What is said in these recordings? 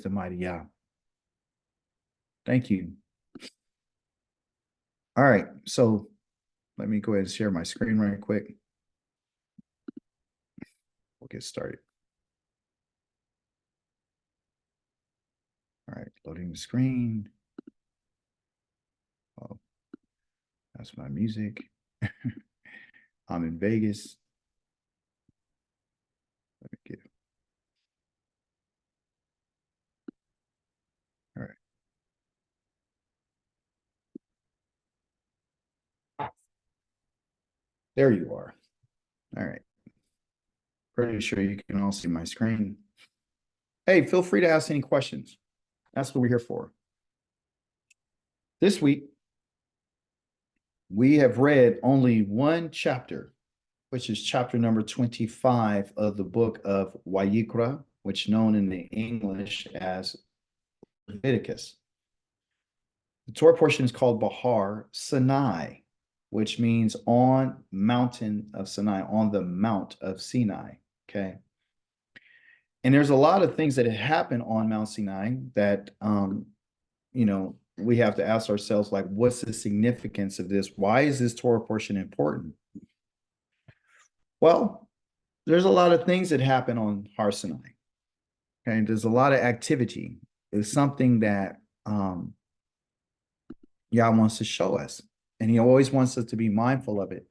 the mighty Yah. Thank you. All right, so let me go ahead and share my screen right quick. We'll get started. All right, loading the screen. Oh, that's my music. I'm in Vegas. Let me get. All right. There you are. All right. Pretty sure you can all see my screen. Hey, feel free to ask any questions. That's what we're here for. This week, we have read only one chapter, which is chapter number 25 of the book of Vayikra, which is known in the English as Leviticus. The Torah portion is called Bahar Sinai, which means on mountain of Sinai, on the Mount of Sinai. Okay. And there's a lot of things that happen on Mount Sinai that, we have to ask ourselves, like, what's the significance of this? Why is this Torah portion important? Well, there's a lot of things that happen on Har Sinai. Okay. There's a lot of activity. It's something that Yah wants to show us, and he always wants us to be mindful of it.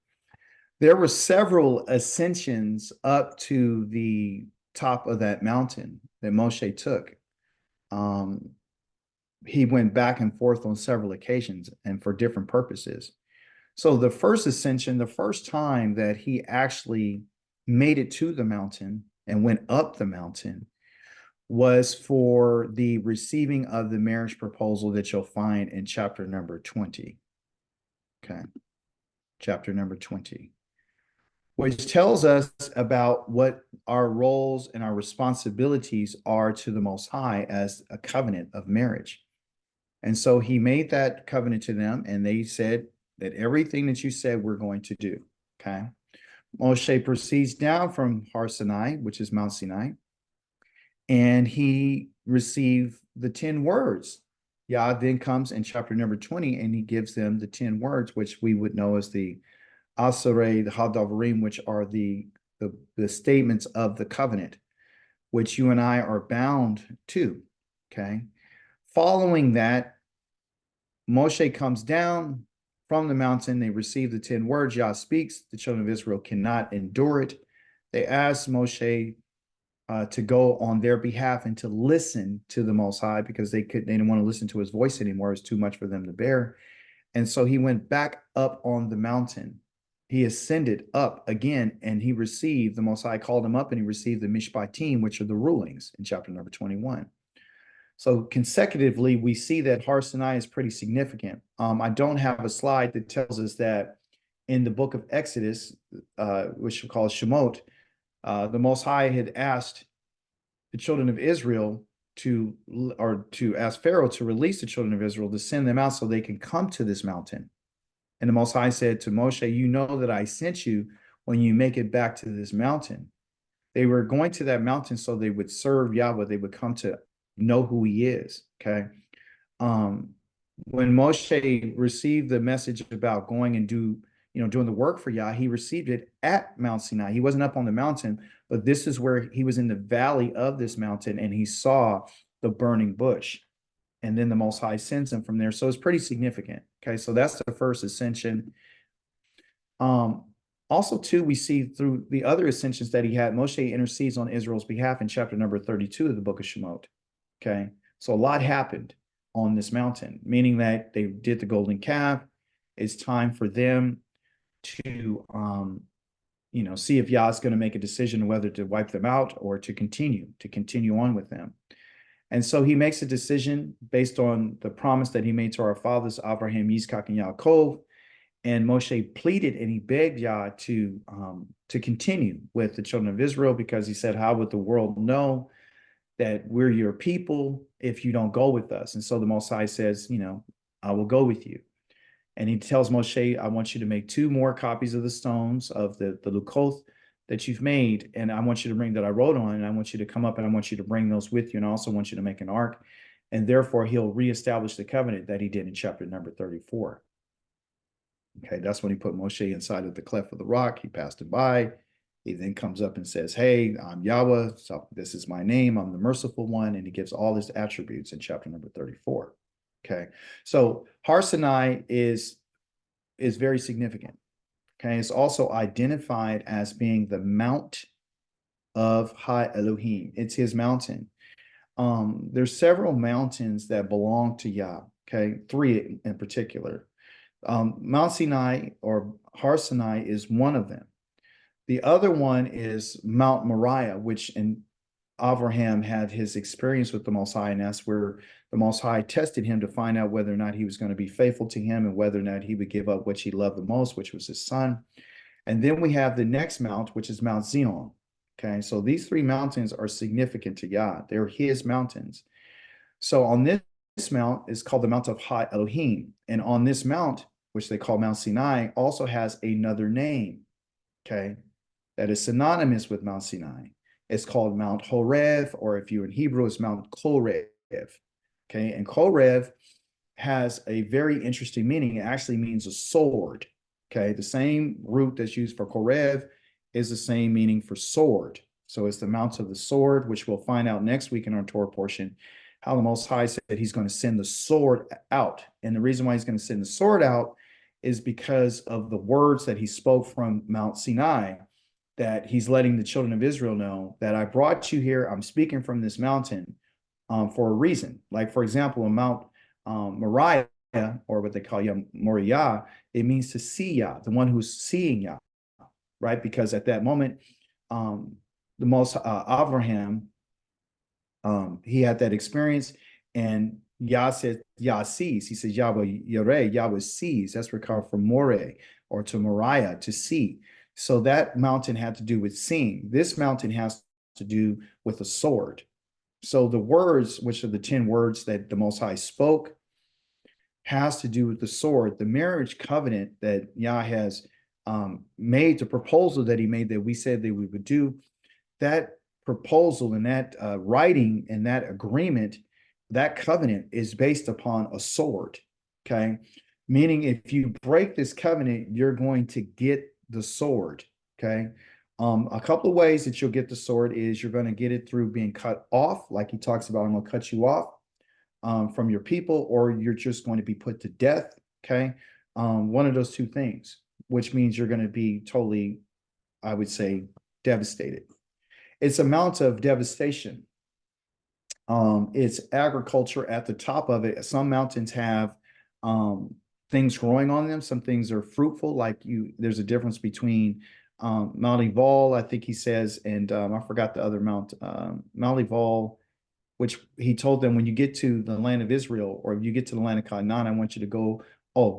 There were several ascensions up to the top of that mountain that Moshe took. He went back and forth on several occasions and for different purposes. So the first ascension, the first time that he actually made it to the mountain and went up the mountain, was for the receiving of the marriage proposal that you'll find in chapter number 20. Okay. Chapter number 20, which tells us about what our roles and our responsibilities are to the Most High as a covenant of marriage. And so he made that covenant to them, and they said that everything that you said we're going to do. Okay. Moshe proceeds down from Har Sinai, which is Mount Sinai, and he received the 10 words. Yah then comes in chapter number 20, and he gives them the 10 words, which we would know as the Asarei, the Hadavarim, which are the statements of the covenant, which you and I are bound to. Okay. Following that, Moshe comes down from the mountain. They receive the 10 words. Yah speaks. The children of Israel cannot endure it. They ask Moshe to go on their behalf and to listen to the Most High, because they didn't want to listen to his voice anymore. It was too much for them to bear. And so he went back up on the mountain. He ascended up again, and he received, the Most High called him up, and he received the Mishpachah, which are the rulings, in chapter number 21. So consecutively, we see that Har Sinai is pretty significant. I don't have a slide that tells us that in the book of Exodus, which we call Shemot, the Most High had asked the children of Israel to ask Pharaoh to release the children of Israel, to send them out so they can come to this mountain. And the Most High said to Moshe, you know that I sent you when you make it back to this mountain. They were going to that mountain so they would serve Yahweh. They would come to know who he is. Okay. When Moshe received the message about going and doing the work for Yah, he received it at Mount Sinai. He wasn't up on the mountain, but this is where he was, in the valley of this mountain, and he saw the burning bush. And then the Most High sends him from there. So it's pretty significant. Okay. So that's the first ascension. Also, too, we see through the other ascensions that he had, Moshe intercedes on Israel's behalf in chapter number 32 of the book of Shemot. Okay. So a lot happened on this mountain, meaning that they did the golden calf. It's time for them to, see if Yah is going to make a decision whether to wipe them out or to continue on with them. And so he makes a decision based on the promise that he made to our fathers, Abraham, Yitzchak, and Yaakov. And Moshe pleaded and he begged Yah to continue with the children of Israel, because he said, how would the world know that we're your people if you don't go with us? And so the Most High says, I will go with you. And he tells Moshe, I want you to make 2 more copies of the stones of the Lukoth, that you've made, and I want you to bring that I wrote on, and I want you to come up and I want you to bring those with you, and I also want you to make an ark. And therefore, he'll reestablish the covenant that he did in chapter number 34. Okay, that's when he put Moshe inside of the cleft of the rock. He passed it by. He then comes up and says, hey, I'm Yahweh. So this is my name. I'm the merciful one. And he gives all his attributes in chapter number 34. Okay, so Har Sinai is very significant. Okay, it's also identified as being the Mount of High Elohim. It's his mountain. There's several mountains that belong to Yah. Okay, 3 in particular. Mount Sinai or Har Sinai is one of them. The other one is Mount Moriah, which in Abraham had his experience with the Most High, and that's where the Most High tested him to find out whether or not he was going to be faithful to him and whether or not he would give up what he loved the most, which was his son. And then we have the next mount, which is Mount Zion. Okay, so these 3 mountains are significant to Yah. They're his mountains. So on this mount is called the Mount of High Elohim. And on this mount, which they call Mount Sinai, also has another name, okay, that is synonymous with Mount Sinai. It's called Mount Horeb, or if you're in Hebrew, it's Mount Korev, okay? And Korev has a very interesting meaning. It actually means a sword, okay? The same root that's used for Korev is the same meaning for sword. So it's the Mount of the sword, which we'll find out next week in our Torah portion, how the Most High said he's going to send the sword out. And the reason why he's going to send the sword out is because of the words that he spoke from Mount Sinai, that he's letting the children of Israel know that I brought you here. I'm speaking from this mountain for a reason. Like, for example, in Mount Moriah, or what they call Moriah, it means to see Yah, the one who's seeing Yah, right? Because at that moment, the most Abraham, he had that experience, and Yah said, Yah sees. He says, Yahweh Yireh, Yahweh sees. That's recovered from Moreh, or to Moriah, to see. So that mountain had to do with seeing. This mountain has to do with a sword. So the words, which are the 10 words that the Most High spoke, has to do with the sword. The marriage covenant that Yah has made, the proposal that he made that we said that we would do, that proposal and that writing and that agreement, that covenant is based upon a sword, okay? Meaning if you break this covenant, you're going to get the sword, okay? A couple of ways that you'll get the sword is you're going to get it through being cut off, like he talks about, I'm going to cut you off from your people, or you're just going to be put to death, okay? One of those 2 things, which means you're going to be totally, I would say, devastated. It's a mount of devastation. It's agriculture at the top of it. Some mountains have things growing on them. Some things are fruitful, there's a difference between Mount Ebal, I think he says, and I forgot the other mount, Mount Ebal, which he told them, when you get to the land of Israel, or if you get to the land of Canaan, I want you to go,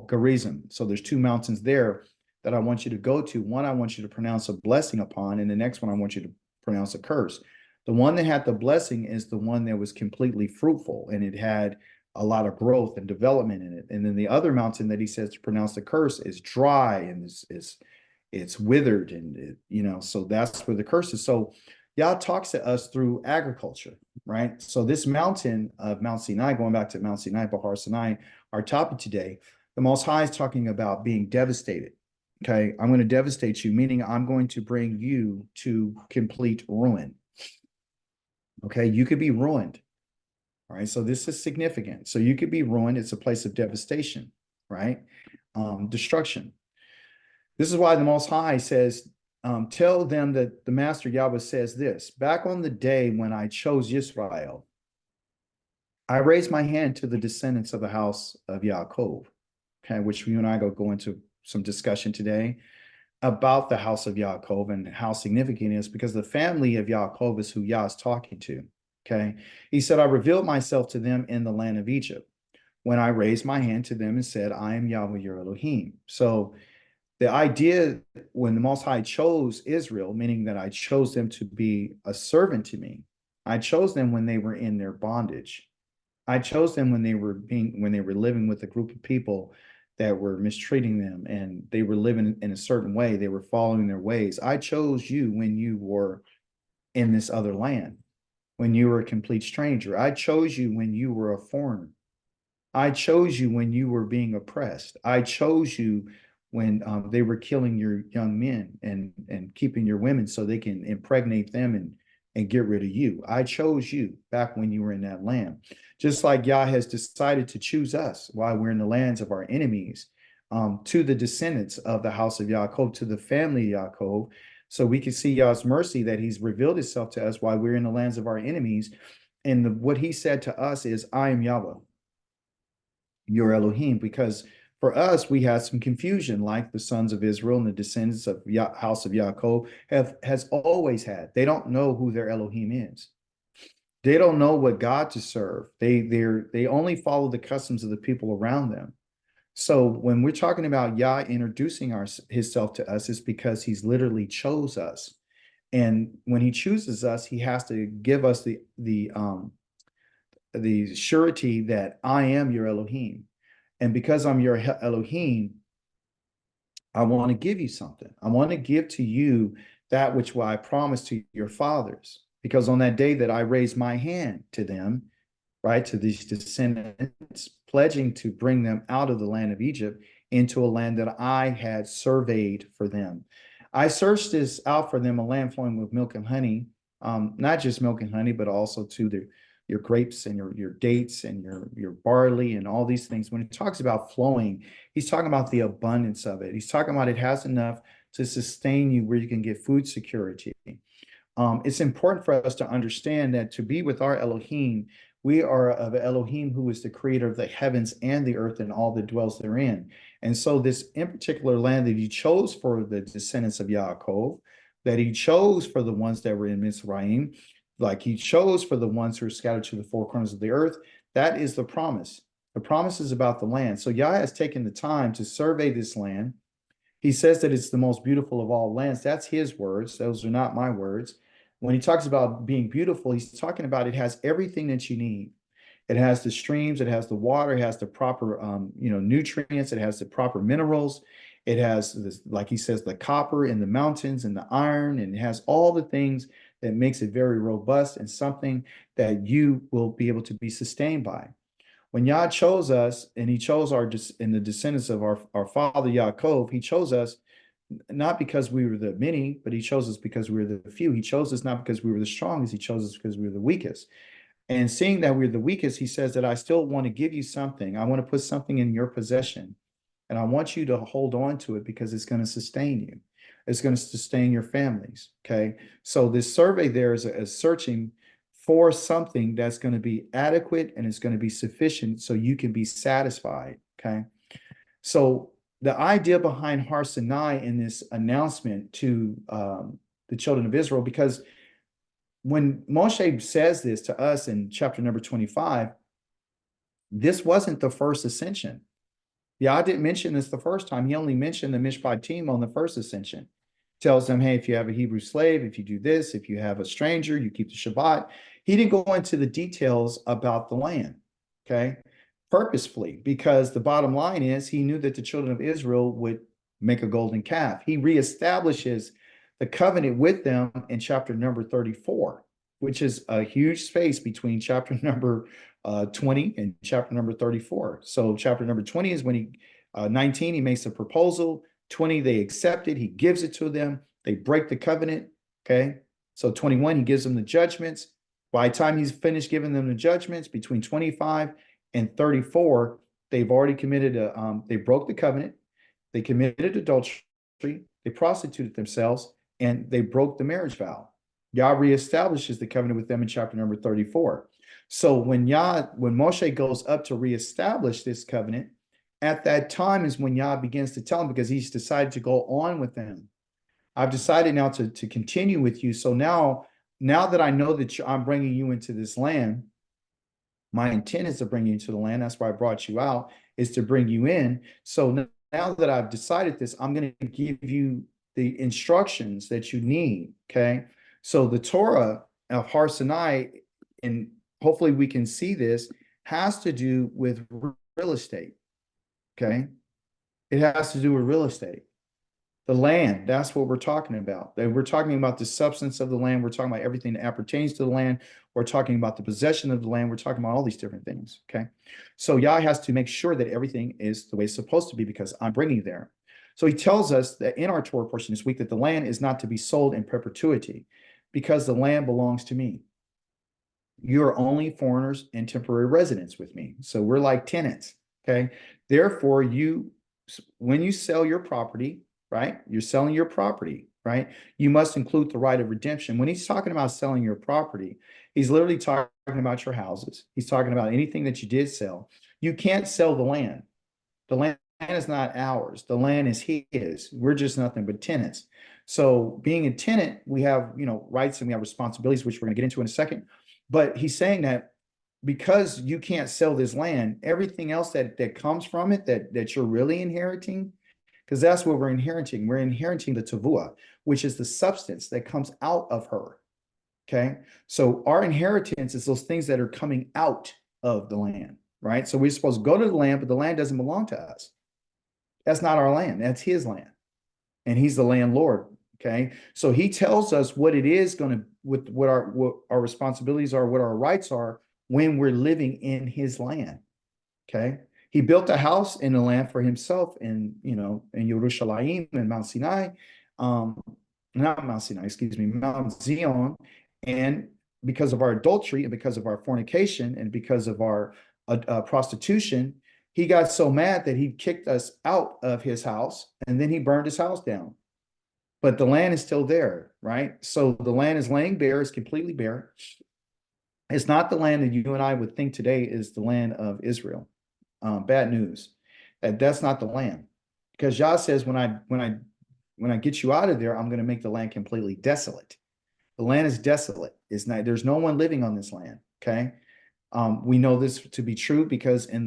Gerizim. So there's 2 mountains there that I want you to go to. One, I want you to pronounce a blessing upon, and the next one, I want you to pronounce a curse. The one that had the blessing is the one that was completely fruitful, and it had a lot of growth and development in it. And then the other mountain that he says to pronounce the curse is dry and it's withered, and so that's where the curse is. So Yah talks to us through agriculture, right? So this mountain of Mount Sinai, going back to Mount Sinai, Har Sinai, our topic today, the Most High is talking about being devastated. Okay, I'm going to devastate you, meaning I'm going to bring you to complete ruin. Okay, you could be ruined. All right, so this is significant. So you could be ruined. It's a place of devastation, right? Destruction. This is why the Most High says, tell them that the Master Yahweh says this: back on the day when I chose Israel, I raised my hand to the descendants of the house of Yaakov, okay, which you and I go into some discussion today about the house of Yaakov and how significant it is, because the family of Yaakov is who Yah is talking to, okay? He said, I revealed myself to them in the land of Egypt when I raised my hand to them and said, I am Yahweh your Elohim. So the idea when the Most High chose Israel, meaning that I chose them to be a servant to me, I chose them when they were in their bondage. I chose them when they were living with a group of people that were mistreating them and they were living in a certain way. They were following their ways. I chose you when you were in this other land, when you were a complete stranger. I chose you when you were a foreigner. I chose you when you were being oppressed. I chose you when they were killing your young men and keeping your women so they can impregnate them and get rid of you. I chose you back when you were in that land. Just like Yah has decided to choose us while we're in the lands of our enemies, to the descendants of the house of Yaakov, to the family of Yaakov, so we can see Yah's mercy that he's revealed himself to us while we're in the lands of our enemies. And what he said to us is, I am Yahweh, your Elohim, because for us, we had some confusion, like the sons of Israel and the descendants of house of Yaakov has always had. They don't know who their Elohim is. They don't know what God to serve. They only follow the customs of the people around them. So when we're talking about Yah introducing himself to us, it's because he's literally chose us. And when he chooses us, he has to give us the surety that I am your Elohim. And because I'm your Elohim, I want to give you something. I want to give to you that which I promised to your fathers. Because on that day that I raised my hand to them, right, to these descendants, pledging to bring them out of the land of Egypt into a land that I had surveyed for them. I searched this out for them, a land flowing with milk and honey, not just milk and honey, but also to your grapes and your dates and your barley and all these things. When he talks about flowing, he's talking about the abundance of it. He's talking about it has enough to sustain you where you can get food security. It's important for us to understand that to be with our Elohim, we are of Elohim, who is the creator of the heavens and the earth and all that dwells therein. And so this in particular land that he chose for the descendants of Yaakov, that he chose for the ones that were in Mizraim, like he chose for the ones who are scattered to the four corners of the earth, that is the promise. The promise is about the land. So Yah has taken the time to survey this land. He says that it's the most beautiful of all lands. That's his words. Those are not my words. When he talks about being beautiful, he's talking about it has everything that you need. It has the streams, it has the water, it has the proper nutrients, it has the proper minerals. It has this, like he says, the copper in the mountains and the iron, and it has all the things that makes it very robust and something that you will be able to be sustained by. When Yah chose us, and he chose the descendants of our father Yaakov, he chose us not because we were the many, but he chose us because we were the few. He chose us not because we were the strongest, he chose us because we were the weakest. And seeing that we're the weakest, he says that I still want to give you something. I want to put something in your possession. And I want you to hold on to it because it's going to sustain you. It's going to sustain your families. Okay. So this survey there is searching for something that's going to be adequate and it's going to be sufficient so you can be satisfied. Okay. So the idea behind Har Sinai in this announcement to the children of Israel, because when Moshe says this to us in chapter number 25, this wasn't the first ascension. Yeah, I didn't mention this the first time. He only mentioned the Mishpachah on the first ascension. Tells them, hey, if you have a Hebrew slave, if you do this, if you have a stranger, you keep the Shabbat. He didn't go into the details about the land, okay, purposefully, because the bottom line is he knew that the children of Israel would make a golden calf. He reestablishes the covenant with them in chapter number 34, which is a huge space between chapter number 20 and chapter number 34. So chapter number 20 is when 19, he makes a proposal. 20, they accept it. He gives it to them. They break the covenant. Okay. So 21, he gives them the judgments. By the time he's finished giving them the judgments, between 25 and 34, they've already committed they broke the covenant. They committed adultery. They prostituted themselves and they broke the marriage vow. Yah reestablishes the covenant with them in chapter number 34. So when Moshe goes up to reestablish this covenant, at that time is when Yah begins to tell him, because he's decided to go on with them. I've decided now to continue with you. So now that I know that I'm bringing you into this land, my intent is to bring you into the land. That's why I brought you out, is to bring you in. So now that I've decided this, I'm going to give you the instructions that you need. Okay. So the Torah of Har Sinai, and hopefully we can see this, has to do with real estate. Okay. It has to do with real estate. The land, that's what we're talking about. We're talking about the substance of the land. We're talking about everything that appertains to the land. We're talking about the possession of the land. We're talking about all these different things. Okay. So Yah has to make sure that everything is the way it's supposed to be because I'm bringing you there. So he tells us that in our Torah portion this week that the land is not to be sold in perpetuity because the land belongs to me. You are only foreigners and temporary residents with me. So we're like tenants. Okay. Therefore, when you sell your property, right? You're selling your property, right? You must include the right of redemption. When he's talking about selling your property, he's literally talking about your houses. He's talking about anything that you did sell. You can't sell the land. The land is not ours. The land is his. We're just nothing but tenants. So being a tenant, we have, rights and we have responsibilities, which we're going to get into in a second. But he's saying that because you can't sell this land, everything else that comes from it that you're really inheriting, because that's what we're inheriting. We're inheriting the tavua, which is the substance that comes out of her. Okay. So our inheritance is those things that are coming out of the land, right? So we're supposed to go to the land, but the land doesn't belong to us. That's not our land. That's his land. And he's the landlord. Okay. So he tells us what it is going to, what our responsibilities are, what our rights are when we're living in his land. Okay. He built a house in the land for himself in Yerushalayim and Mount Sinai, not Mount Sinai, excuse me, Mount Zion. And because of our adultery and because of our fornication and because of our prostitution, he got so mad that he kicked us out of his house and then he burned his house down. But the land is still there, right? So the land is laying bare, it's completely bare. It's not the land that you and I would think today is the land of Israel. Bad news. That's not the land. Because Yah says, when I get you out of there, I'm going to make the land completely desolate. The land is desolate. It's not, there's no one living on this land. Okay. We know this to be true because in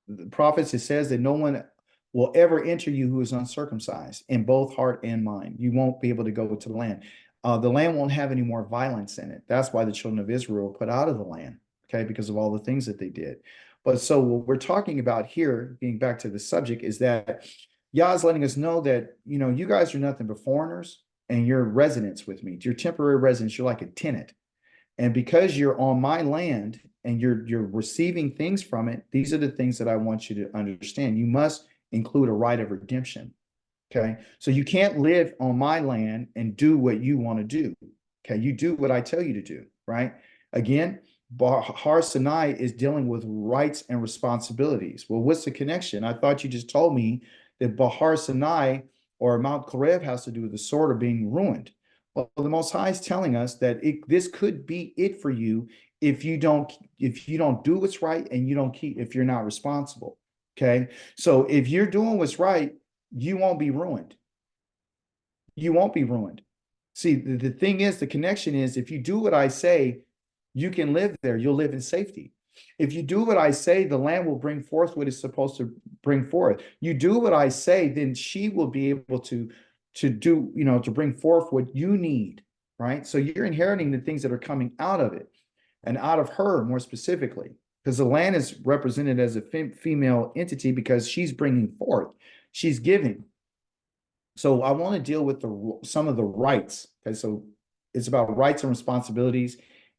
the prophets, it says that no one will ever enter you who is uncircumcised in both heart and mind. You won't be able to go to the land. The land won't have any more violence in it. That's why the children of Israel were put out of the land, okay, because of all the things that they did. But so what we're talking about here, being back to the subject, is that Yah is letting us know that, you guys are nothing but foreigners and you're residents with me. You're temporary residents. You're like a tenant. And because you're on my land and you're receiving things from it, these are the things that I want you to understand. You must include a right of redemption. Okay. So you can't live on my land and do what you want to do. Okay. You do what I tell you to do, right? Again, Har Sinai is dealing with rights and responsibilities. Well, what's the connection? I thought you just told me that Bahar Sinai or Mount Korev has to do with the sword being ruined. Well, the Most High is telling us that this could be it for you if you don't do what's right and if you're not responsible. Okay. So if you're doing what's right, you won't be ruined. You won't be ruined. See, the thing is, the connection is if you do what I say, you can live there. You'll live in safety. If you do what I say, the land will bring forth what it's supposed to bring forth. You do what I say, then she will be able to do, to bring forth what you need, right? So you're inheriting the things that are coming out of it and out of her more specifically, because the land is represented as a female entity because she's bringing forth, she's giving. So I want to deal with some of the rights. Okay, so it's about rights and responsibilities.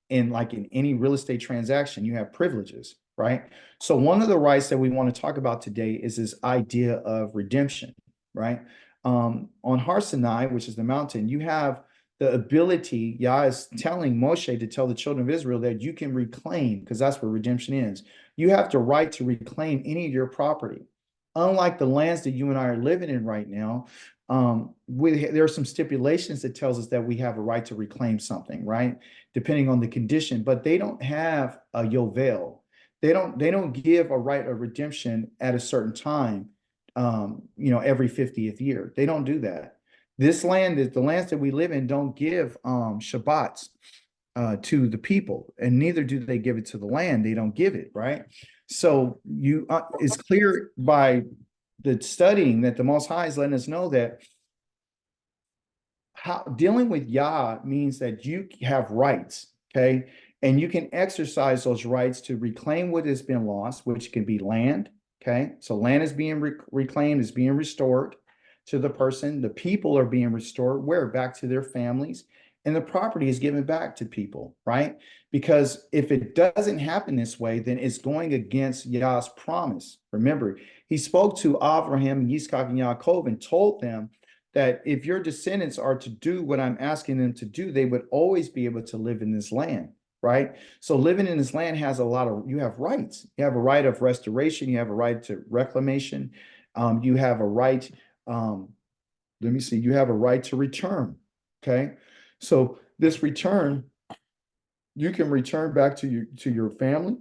And like in any real estate transaction, you have privileges, right? So one of the rights that we want to talk about today is this idea of redemption, right? On Har Sinai, which is the mountain, you have the ability, Yah is telling Moshe to tell the children of Israel that you can reclaim, because that's what redemption is. You have the right to reclaim any of your property. Unlike the lands that you and I are living in right now, there are some stipulations that tells us that we have a right to reclaim something, right? Depending on the condition, but they don't have a Yovel. They don't give a right of redemption at a certain time, every 50th year. They don't do that. This land is the lands that we live in don't give Shabbats to the people, and neither do they give it to the land. They don't give it, right? So it's clear by the studying that the Most High is letting us know that dealing with Yah means that you have rights, okay? And you can exercise those rights to reclaim what has been lost, which can be land, Okay, so land is being reclaimed, is being restored to the person. The people are being restored where? Back to their families, and the property is given back to people, right? Because if it doesn't happen this way, then it's going against Yah's promise. Remember, he spoke to Abraham, Yitzchak, and Yaakov and told them that if your descendants are to do what I'm asking them to do, they would always be able to live in this land, right? So living in this land has a lot of, you have rights. You have a right of restoration. You have a right to reclamation. You have a right, let me see, you have a right to return, okay? So this return, you can return back to your family.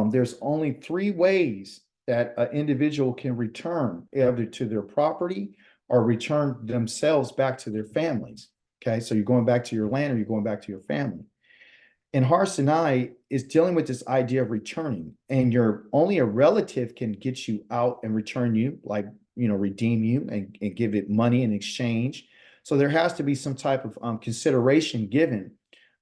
There's only three ways that an individual can return, either to their property or return themselves back to their families. Okay, so you're going back to your land or you're going back to your family. And Har Sinai is dealing with this idea of returning, and you're only a relative can get you out and return you, like, redeem you and give it money in exchange. So there has to be some type of consideration given,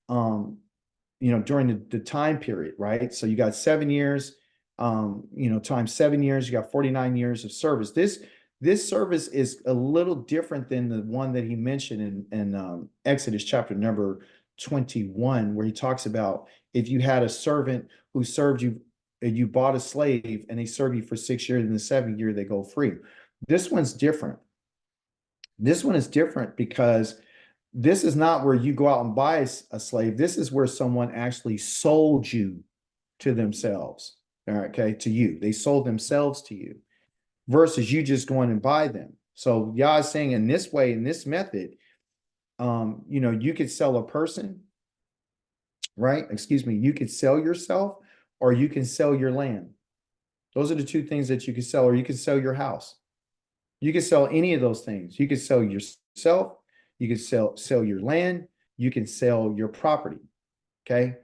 during the time period, right? So you got 7 years, times 7 years, you got 49 years of service. This service is a little different than the one that he mentioned in Exodus chapter number 21, where he talks about if you had a servant who served you, and you bought a slave and they serve you for 6 years, and the 7th year they go free. This one's different. This one is different because this is not where you go out and buy a slave. This is where someone actually sold you to themselves. All right, okay, to you. They sold themselves to you versus you just going and buy them. So Yah is saying in this way, in this method, you could sell a person, right? Excuse me, you could sell yourself or you can sell your land. Those are the two things that you can sell, or you can sell your house. You can sell any of those things. You can sell yourself, you can sell your land, you can sell your property. Okay.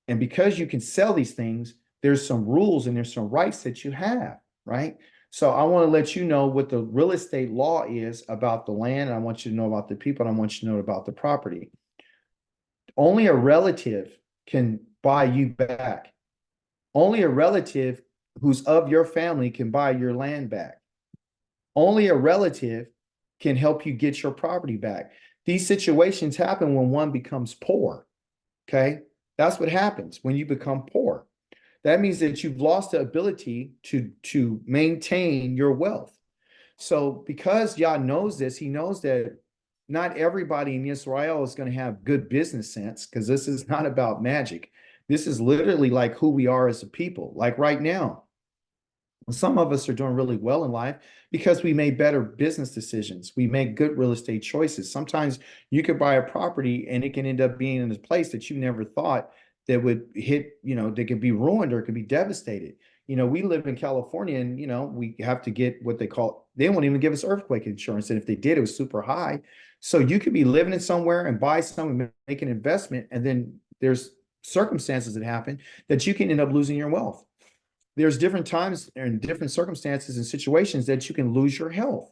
And because you can sell these things, there's some rules and there's some rights that you have, right? So I want to let you know what the real estate law is about the land. And I want you to know about the people, and I want you to know about the property. Only a relative can buy you back. Only a relative who's of your family can buy your land back. Only a relative can help you get your property back. These situations happen when one becomes poor. Okay. That's what happens when you become poor. That means that you've lost the ability to maintain your wealth. So because Yah knows this, he knows that not everybody in Israel is going to have good business sense, because this is not about magic. This is literally like who we are as a people. Like right now, some of us are doing really well in life because we made better business decisions. We make good real estate choices. Sometimes you could buy a property and it can end up being in a place that you never thought that would hit, they could be ruined or it could be devastated. We live in California, and, we have to get what they won't even give us earthquake insurance. And if they did, it was super high. So you could be living in somewhere and buy some and make an investment. And then there's circumstances that happen that you can end up losing your wealth. There's different times and different circumstances and situations that you can lose your health.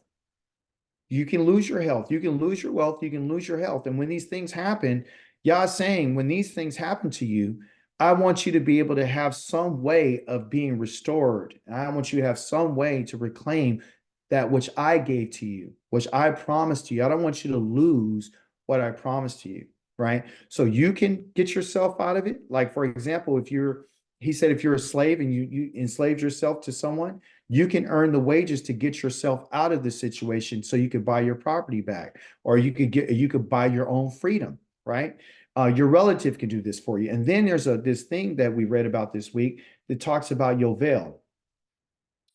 You can lose your health. You can lose your wealth. You can lose your health. And when these things happen, Yah's saying, when these things happen to you, I want you to be able to have some way of being restored. I want you to have some way to reclaim that which I gave to you, which I promised to you. I don't want you to lose what I promised to you, right? So you can get yourself out of it. Like, for example, he said, if you're a slave and you enslaved yourself to someone, you can earn the wages to get yourself out of the situation so you could buy your property back, or you could buy your own freedom, right? Your relative can do this for you. And then there's this thing that we read about this week that talks about Yoel.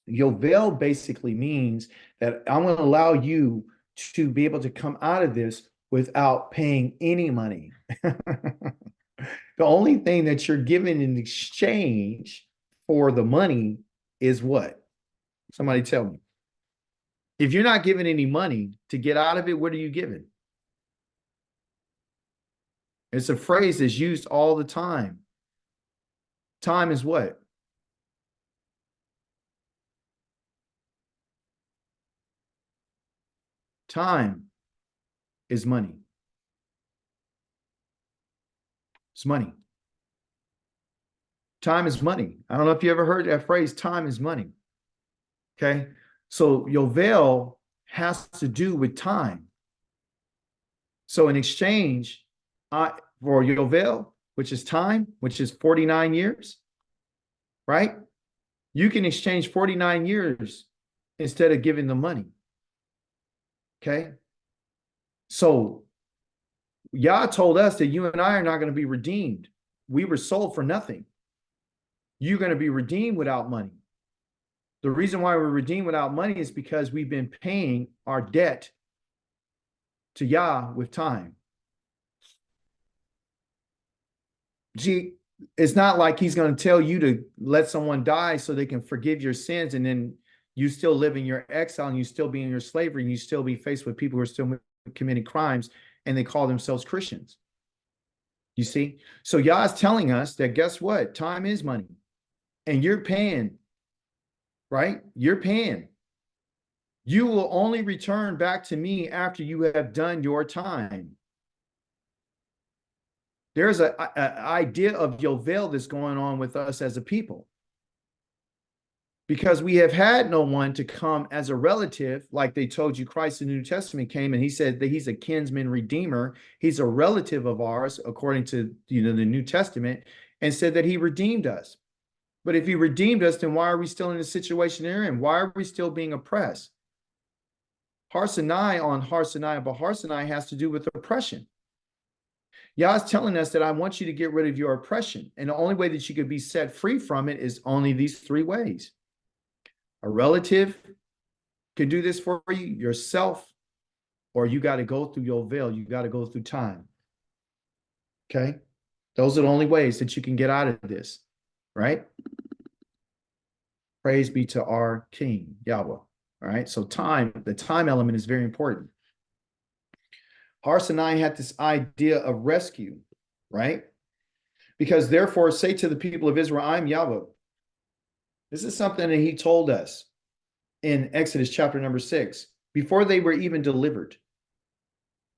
Yoel basically means that I'm going to allow you to be able to come out of this without paying any money. The only thing that you're given in exchange for the money is what? Somebody tell me. If you're not given any money to get out of it, what are you given? It's a phrase that's used all the time. Time is what? Time is money. It's money. Time is money. I don't know if you ever heard that phrase, time is money. Okay. So Yovel has to do with time. So in exchange for Yovel, which is time, which is 49 years, right? You can exchange 49 years instead of giving the money. Okay. So Yah told us that you and I are not going to be redeemed. We were sold for nothing. You're going to be redeemed without money. The reason why we're redeemed without money is because we've been paying our debt to Yah with time. Gee, it's not like he's going to tell you to let someone die so they can forgive your sins, and then you still live in your exile and you still be in your slavery and you still be faced with people who are still committing crimes and they call themselves Christians. You see? So Yah is telling us that guess what? Time is money. And you're paying, right? You're paying. You will only return back to me after you have done your time. There's an idea of Yovel that's going on with us as a people. Because we have had no one to come as a relative, like they told you Christ in the New Testament came, and he said that he's a kinsman redeemer. He's a relative of ours, according to the New Testament, and said that he redeemed us. But if he redeemed us, then why are we still in the situation they're in? Why are we still being oppressed? Har Sinai on Har Sinai, but Har Sinai has to do with oppression. Yah is telling us that I want you to get rid of your oppression. And the only way that you could be set free from it is only these three ways. A relative can do this for you, yourself, or you got to go through Yovel. You got to go through time. Okay? Those are the only ways that you can get out of this, right? Praise be to our King, Yahweh. All right? So time, the time element is very important. Har Sinai had this idea of rescue, right? Because therefore say to the people of Israel, I'm Yahweh. This is something that he told us in Exodus chapter number 6, before they were even delivered.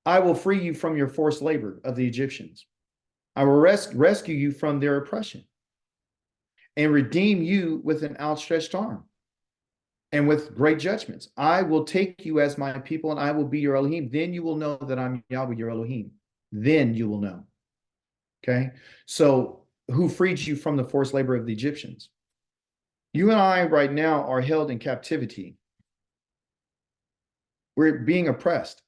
I will free you from your forced labor of the Egyptians. I will rescue you from their oppression and redeem you with an outstretched arm and with great judgments. I will take you as my people and I will be your Elohim. Then you will know that I'm Yahweh, your Elohim. Then you will know. Okay. So who freed you from the forced labor of the Egyptians? You and I right now are held in captivity. We're being oppressed.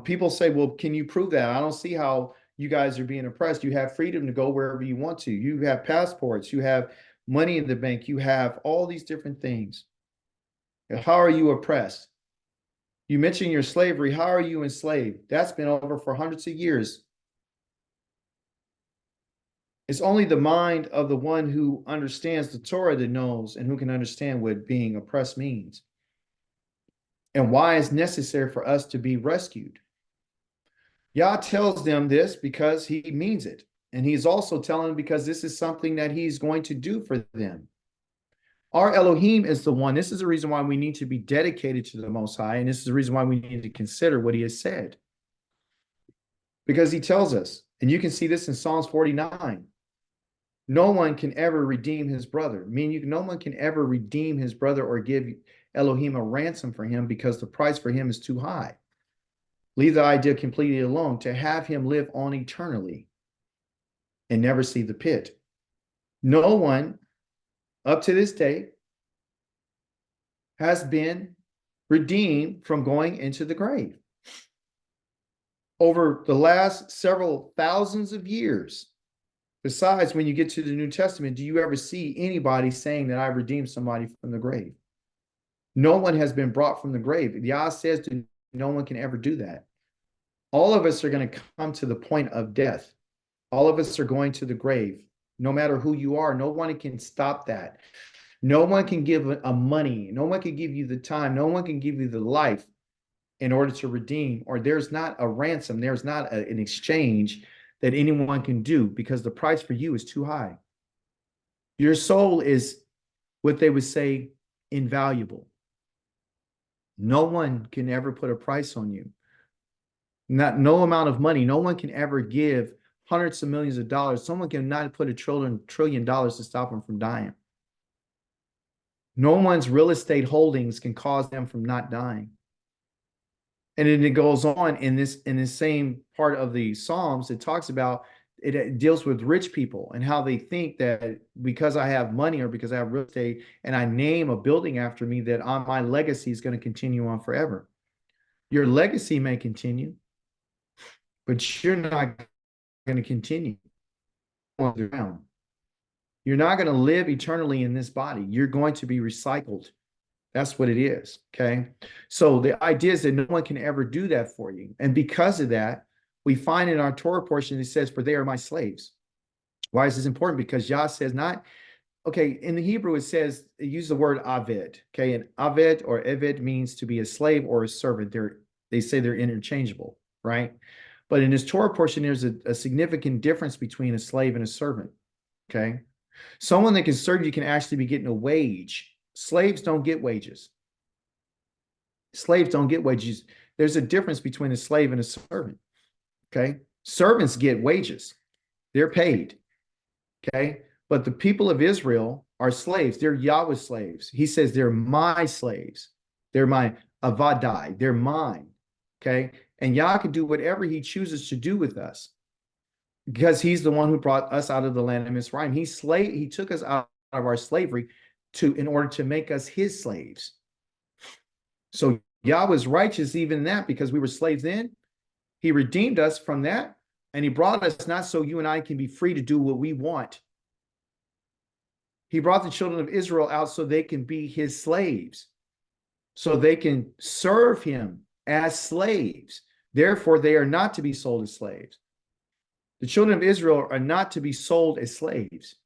People say, well, can you prove that? I don't see how you guys are being oppressed. You have freedom to go wherever you want to. You have passports. You have money in the bank. You have all these different things. How are you oppressed? You mentioned your slavery. How are you enslaved? That's been over for hundreds of years. It's only the mind of the one who understands the Torah that knows and who can understand what being oppressed means and why it's necessary for us to be rescued. Yah tells them this because he means it. And he's also telling them because this is something that he's going to do for them. Our Elohim is the one. This is the reason why we need to be dedicated to the Most High. And this is the reason why we need to consider what he has said. Because he tells us, and you can see this in Psalms 49, no one can ever redeem his brother. Meaning no one can ever redeem his brother or give Elohim a ransom for him because the price for him is too high. Leave the idea completely alone. To have him live on eternally and never see the pit. No one up to this day has been redeemed from going into the grave. Over the last several thousands of years, besides when you get to the New Testament, do you ever see anybody saying that I redeemed somebody from the grave? No one has been brought from the grave. Yah says that no one can ever do that. All of us are going to come to the point of death. All of us are going to the grave. No matter who you are, no one can stop that. No one can give a money. No one can give you the time. No one can give you the life in order to redeem. Or there's not a ransom. There's not an exchange that anyone can do because the price for you is too high. Your soul is what they would say invaluable. No one can ever put a price on you. No amount of money. No one can ever give hundreds of millions of dollars. Someone cannot put $1 trillion to stop them from dying. No one's real estate holdings can cause them from not dying. And then it goes on in this same part of the Psalms. It talks about it deals with rich people and how they think that because I have money or because I have real estate and I name a building after me, that my legacy is going to continue on forever. Your legacy may continue, but you're not going to continue on the ground. You're not going to live eternally in this body. You're going to be recycled. That's what it is. Okay. So the idea is that no one can ever do that for you. And because of that, we find in our Torah portion, it says, for they are my slaves. Why is this important? Because Yah says not, okay, in the Hebrew, it says, it uses the word aved. Okay. And aved or eved means to be a slave or a servant. They say they're interchangeable, right? But in this Torah portion, there's a significant difference between a slave and a servant. Okay. Someone that can serve you can actually be getting a wage. Slaves don't get wages. Slaves don't get wages. There's a difference between a slave and a servant. Okay. Servants get wages. They're paid. Okay. But the people of Israel are slaves. They're Yahweh's slaves. He says they're my slaves. They're my avadai. They're mine. Okay. And Yah can do whatever he chooses to do with us because he's the one who brought us out of the land of Mizraim. He took us out of our slavery in order to make us his slaves. So Yah was righteous even in that because we were slaves then. He redeemed us from that, and he brought us not so you and I can be free to do what we want. He brought the children of Israel out so they can be his slaves, so they can serve him as slaves. Therefore, they are not to be sold as slaves. The children of Israel are not to be sold as slaves.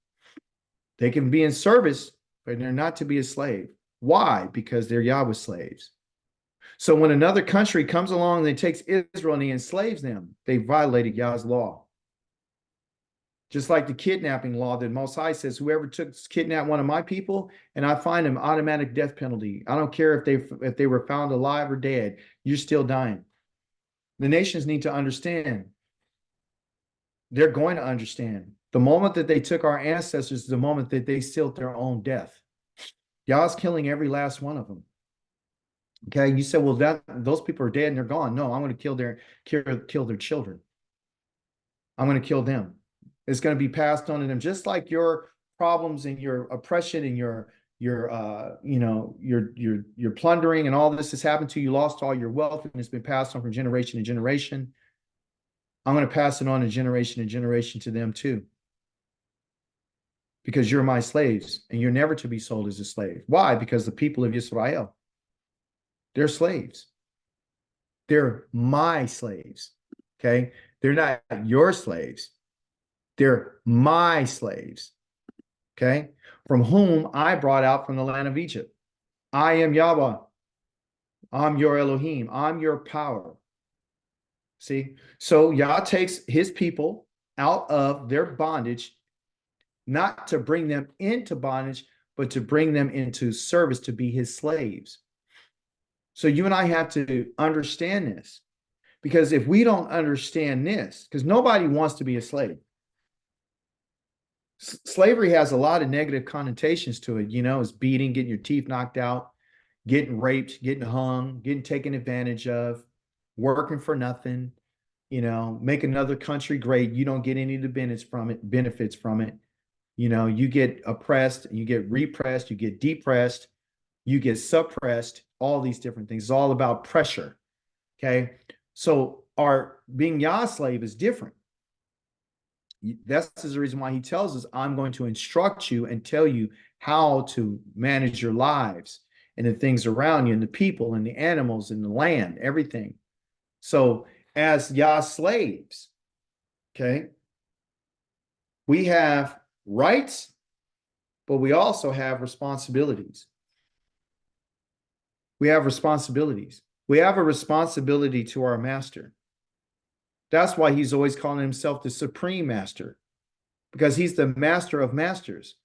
They can be in service, but they're not to be a slave. Why? Because they're Yahweh's slaves. So when another country comes along and takes Israel and he enslaves them, they violated Yah's law. Just like the kidnapping law that Most High says, whoever kidnapped one of my people, and I find them, automatic death penalty. I don't care if they were found alive or dead, you're still dying. The nations need to understand. They're going to understand. The moment that they took our ancestors is the moment that they sealed their own death. Yah's killing every last one of them. Okay, you said, well, those people are dead and they're gone. No, I'm going to kill their children. I'm going to kill them. It's going to be passed on to them, just like your problems and your oppression and your plundering and all this has happened to you. You lost all your wealth and it's been passed on from generation to generation. I'm going to pass it on to generation to them too. Because you're my slaves and you're never to be sold as a slave. Why? Because the people of Israel, they're slaves. They're my slaves. Okay. They're not your slaves. They're my slaves. Okay. From whom I brought out from the land of Egypt. I am Yahweh. I'm your Elohim. I'm your power. See? So Yah takes his people out of their bondage, not to bring them into bondage, but to bring them into service, to be his slaves. So you and I have to understand this, because if we don't understand this, because nobody wants to be a slave. Slavery has a lot of negative connotations to it. It's beating, getting your teeth knocked out, getting raped, getting hung, getting taken advantage of, working for nothing, make another country great. You don't get any of the benefits from it. You get oppressed, you get repressed, you get depressed, you get suppressed, all these different things. It's all about pressure. Okay. So our being Yah's slave is different. That's the reason why he tells us, I'm going to instruct you and tell you how to manage your lives and the things around you and the people and the animals and the land, everything. So as Yah's slaves, okay, we have rights, but we also have responsibilities. We have responsibilities. We have a responsibility to our master. That's why he's always calling himself the supreme master, because he's the master of masters.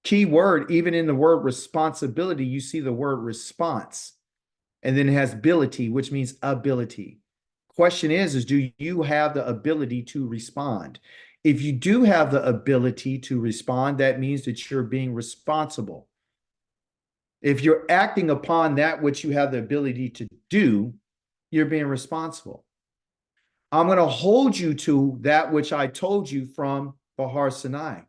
Key word, even in the word responsibility, you see the word response. And then it has ability, which means ability, question is do you have the ability to respond? If you do have the ability to respond, that means that you're being responsible. If you're acting upon that which you have the ability to do, you're being responsible. I'm going to hold you to that which I told you from Bahar Sinai.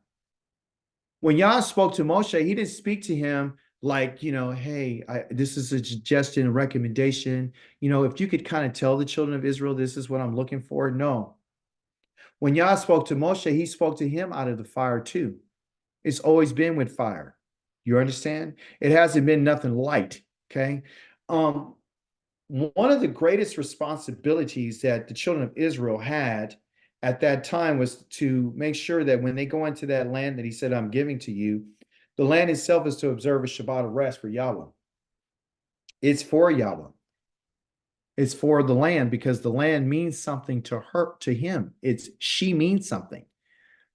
When Yah spoke to Moshe, he didn't speak to him like, hey, this is a suggestion, a recommendation. If you could kind of tell the children of Israel, this is what I'm looking for. No. When Yah spoke to Moshe, he spoke to him out of the fire too. It's always been with fire. You understand? It hasn't been nothing light. Okay. One of the greatest responsibilities that the children of Israel had at that time was to make sure that when they go into that land that he said, I'm giving to you, the land itself is to observe a Shabbat of rest for Yahweh. It's for Yahweh. It's for the land because the land means something to her, to him. She means something.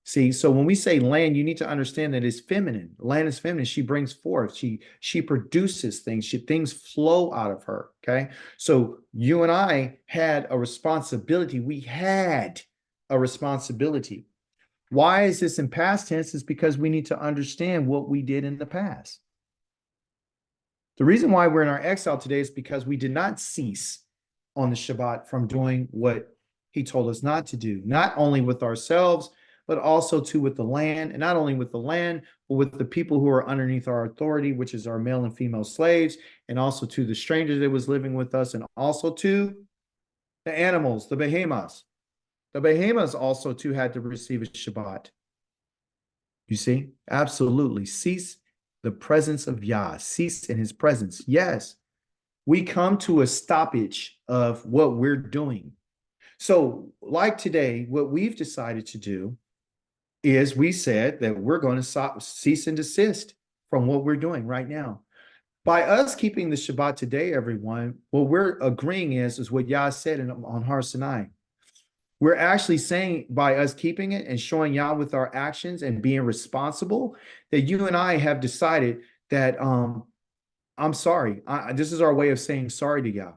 See, so when we say land, you need to understand that it's feminine. Land is feminine. She brings forth. She produces things. Things flow out of her. Okay. So you and I had a responsibility. We had a responsibility. Why is this in past tense? Is because we need to understand what we did in the past. The reason why we're in our exile today is because we did not cease on the Shabbat from doing what he told us not to do, not only with ourselves, but also too with the land, and not only with the land, but with the people who are underneath our authority, which is our male and female slaves, and also to the stranger that was living with us, and also to the animals, the behemoths. The behemoths also too had to receive a Shabbat. You see? Absolutely. Cease the presence of Yah. Cease in his presence. Yes. We come to a stoppage of what we're doing. So like today, what we've decided to do is we said that we're going to cease and desist from what we're doing right now. By us keeping the Shabbat today, everyone, what we're agreeing is what Yah said on Har Sinai. We're actually saying by us keeping it and showing Yah with our actions and being responsible, that you and I have decided that I'm sorry. This is our way of saying sorry to Yah.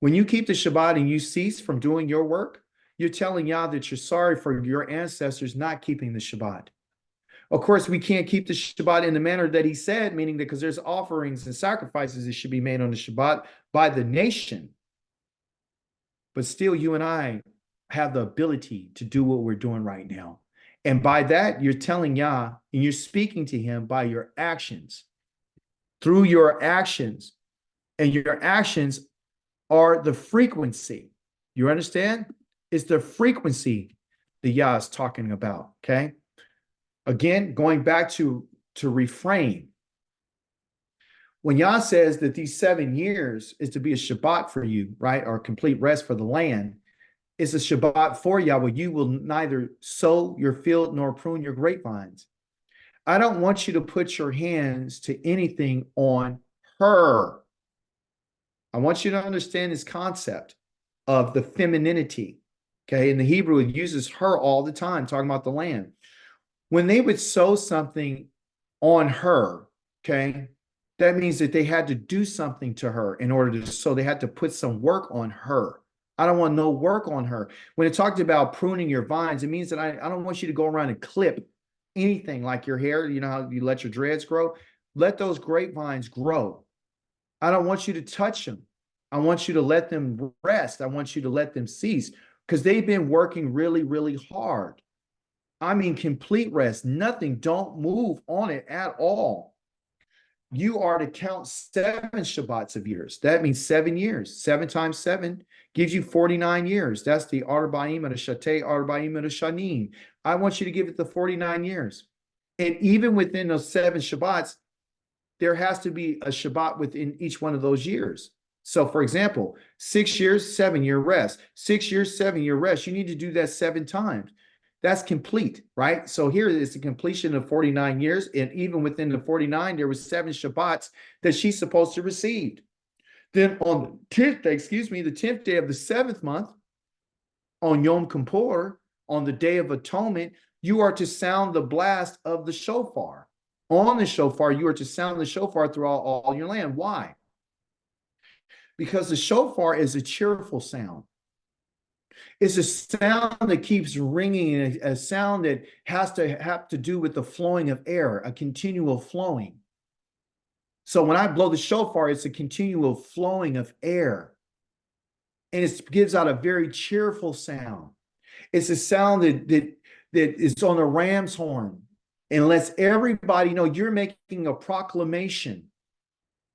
When you keep the Shabbat and you cease from doing your work, you're telling Yah that you're sorry for your ancestors not keeping the Shabbat. Of course, we can't keep the Shabbat in the manner that he said, meaning that because there's offerings and sacrifices that should be made on the Shabbat by the nation. But still, you and I have the ability to do what we're doing right now. And by that, you're telling Yah and you're speaking to him by your actions. Through your actions. And your actions are the frequency. You understand? It's the frequency that Yah is talking about, okay? Again, going back to refrain. When Yah says that these 7 years is to be a Shabbat for you, right, or complete rest for the land, it's a Shabbat for Yahweh. You will neither sow your field nor prune your grapevines. I don't want you to put your hands to anything on her. I want you to understand this concept of the femininity. Okay, in the Hebrew, it uses her all the time, talking about the land. When they would sow something on her, okay, that means that they had to do something to her in order to sow. They had to put some work on her. I don't want no work on her. When it talked about pruning your vines, it means that I don't want you to go around and clip anything like your hair. You know how you let your dreads grow? Let those grapevines grow. I don't want you to touch them. I want you to let them rest. I want you to let them cease because they've been working really, really hard. I mean, complete rest, nothing. Don't move on it at all. You are to count 7 Shabbats of years. That means 7 years. 7 times 7 gives you 49 years. That's the Arba'im and a Shatei, Arba'im and a Shanim. I want you to give it the 49 years. And even within those 7 Shabbats, there has to be a Shabbat within each one of those years. So, for example, 6 years, 7-year rest. 6 years, 7-year rest. You need to do that 7 times. That's complete, right? So here is the completion of 49 years. And even within the 49, there was 7 Shabbats that she's supposed to receive. Then on the 10th, the 10th day of the 7th month, on Yom Kippur, on the Day of Atonement, you are to sound the blast of the shofar. On the shofar, you are to sound the shofar throughout all your land. Why? Because the shofar is a cheerful sound. It's a sound that keeps ringing, a sound that has to have to do with the flowing of air, a continual flowing. So when I blow the shofar, it's a continual flowing of air. And it gives out a very cheerful sound. It's a sound that is on the ram's horn and lets everybody know you're making a proclamation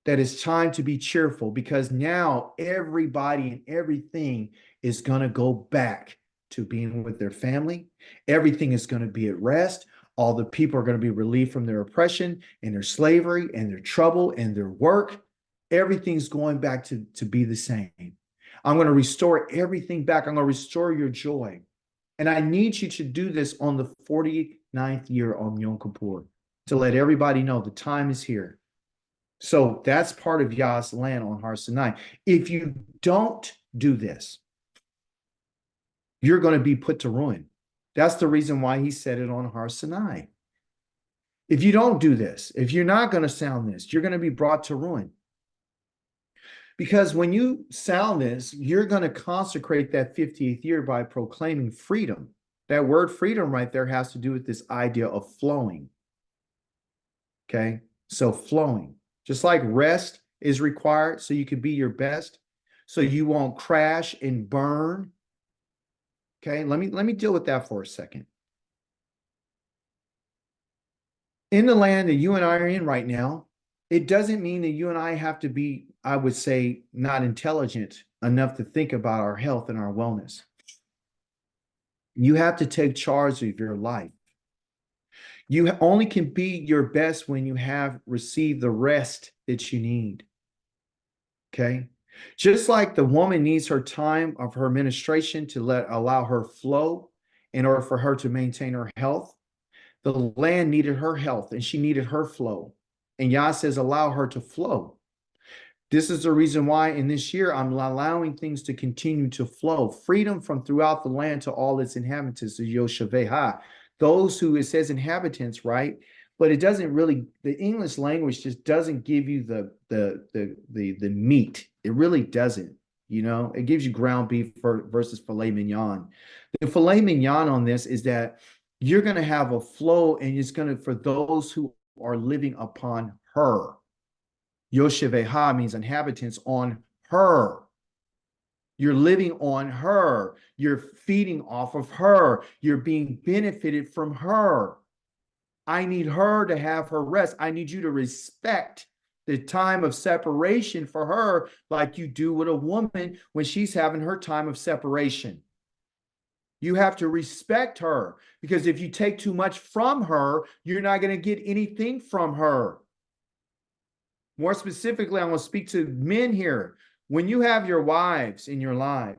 that it's time to be cheerful, because now everybody and everything is going to go back to being with their family. Everything is going to be at rest. All the people are going to be relieved from their oppression and their slavery and their trouble and their work. Everything's going back to be the same. I'm going to restore everything back. I'm going to restore your joy. And I need you to do this on the 49th year on Yom Kippur, to let everybody know the time is here. So that's part of Yah's land on Har Sinai. If you don't do this, you're going to be put to ruin. That's the reason why he said it on Har Sinai. If you don't do this, if you're not going to sound this, you're going to be brought to ruin. Because when you sound this, you're going to consecrate that 50th year by proclaiming freedom. That word freedom right there has to do with this idea of flowing. Okay? So flowing. Just like rest is required so you can be your best, so you won't crash and burn. Okay, let me deal with that for a second. In the land that you and I are in right now, it doesn't mean that you and I have to be, I would say, not intelligent enough to think about our health and our wellness. You have to take charge of your life. You only can be your best when you have received the rest that you need. Okay? Just like the woman needs her time of her ministration to allow her flow in order for her to maintain her health, the land needed her health and she needed her flow. And Yah says, allow her to flow. This is the reason why in this year I'm allowing things to continue to flow. Freedom from throughout the land to all its inhabitants, the Yosheveha. Those who, it says inhabitants, right? But it doesn't really, the English language just doesn't give you the meat. It really doesn't, you know? It gives you ground beef versus filet mignon. The filet mignon on this is that you're going to have a flow, and it's going to, for those who are living upon her. Yosheveha means inhabitants on her. You're living on her. You're feeding off of her. You're being benefited from her. I need her to have her rest. I need you to respect the time of separation for her like you do with a woman when she's having her time of separation. You have to respect her, because if you take too much from her, you're not going to get anything from her. More specifically, I'm going to speak to men here. When you have your wives in your life,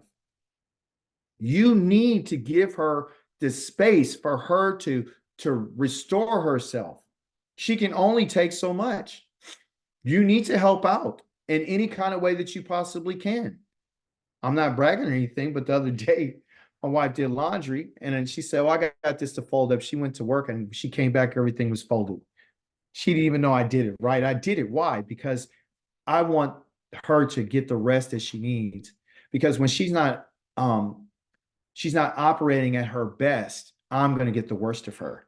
you need to give her the space for her to restore herself. She can only take so much. You need to help out in any kind of way that you possibly can. I'm not bragging or anything, but the other day, my wife did laundry, and then she said, well, I got this to fold up. She went to work, and she came back, everything was folded. She didn't even know I did it, right? I did it. Why? Because I want her to get the rest that she needs. Because when she's not operating at her best, I'm going to get the worst of her.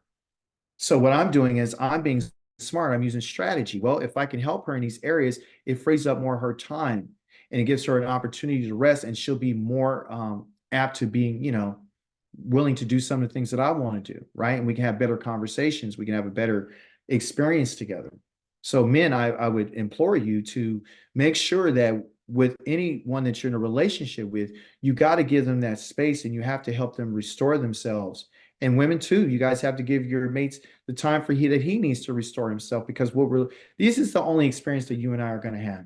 So what I'm doing is I'm being smart. I'm using strategy. Well, if I can help her in these areas, it frees up more of her time, and it gives her an opportunity to rest, and she'll be more apt to being, you know, willing to do some of the things that I want to do, right? And we can have better conversations. We can have a better experience together. So men, I would implore you to make sure that with anyone that you're in a relationship with, you got to give them that space, and you have to help them restore themselves. And women too, you guys have to give your mates the time for that he needs to restore himself, because this is the only experience that you and I are going to have.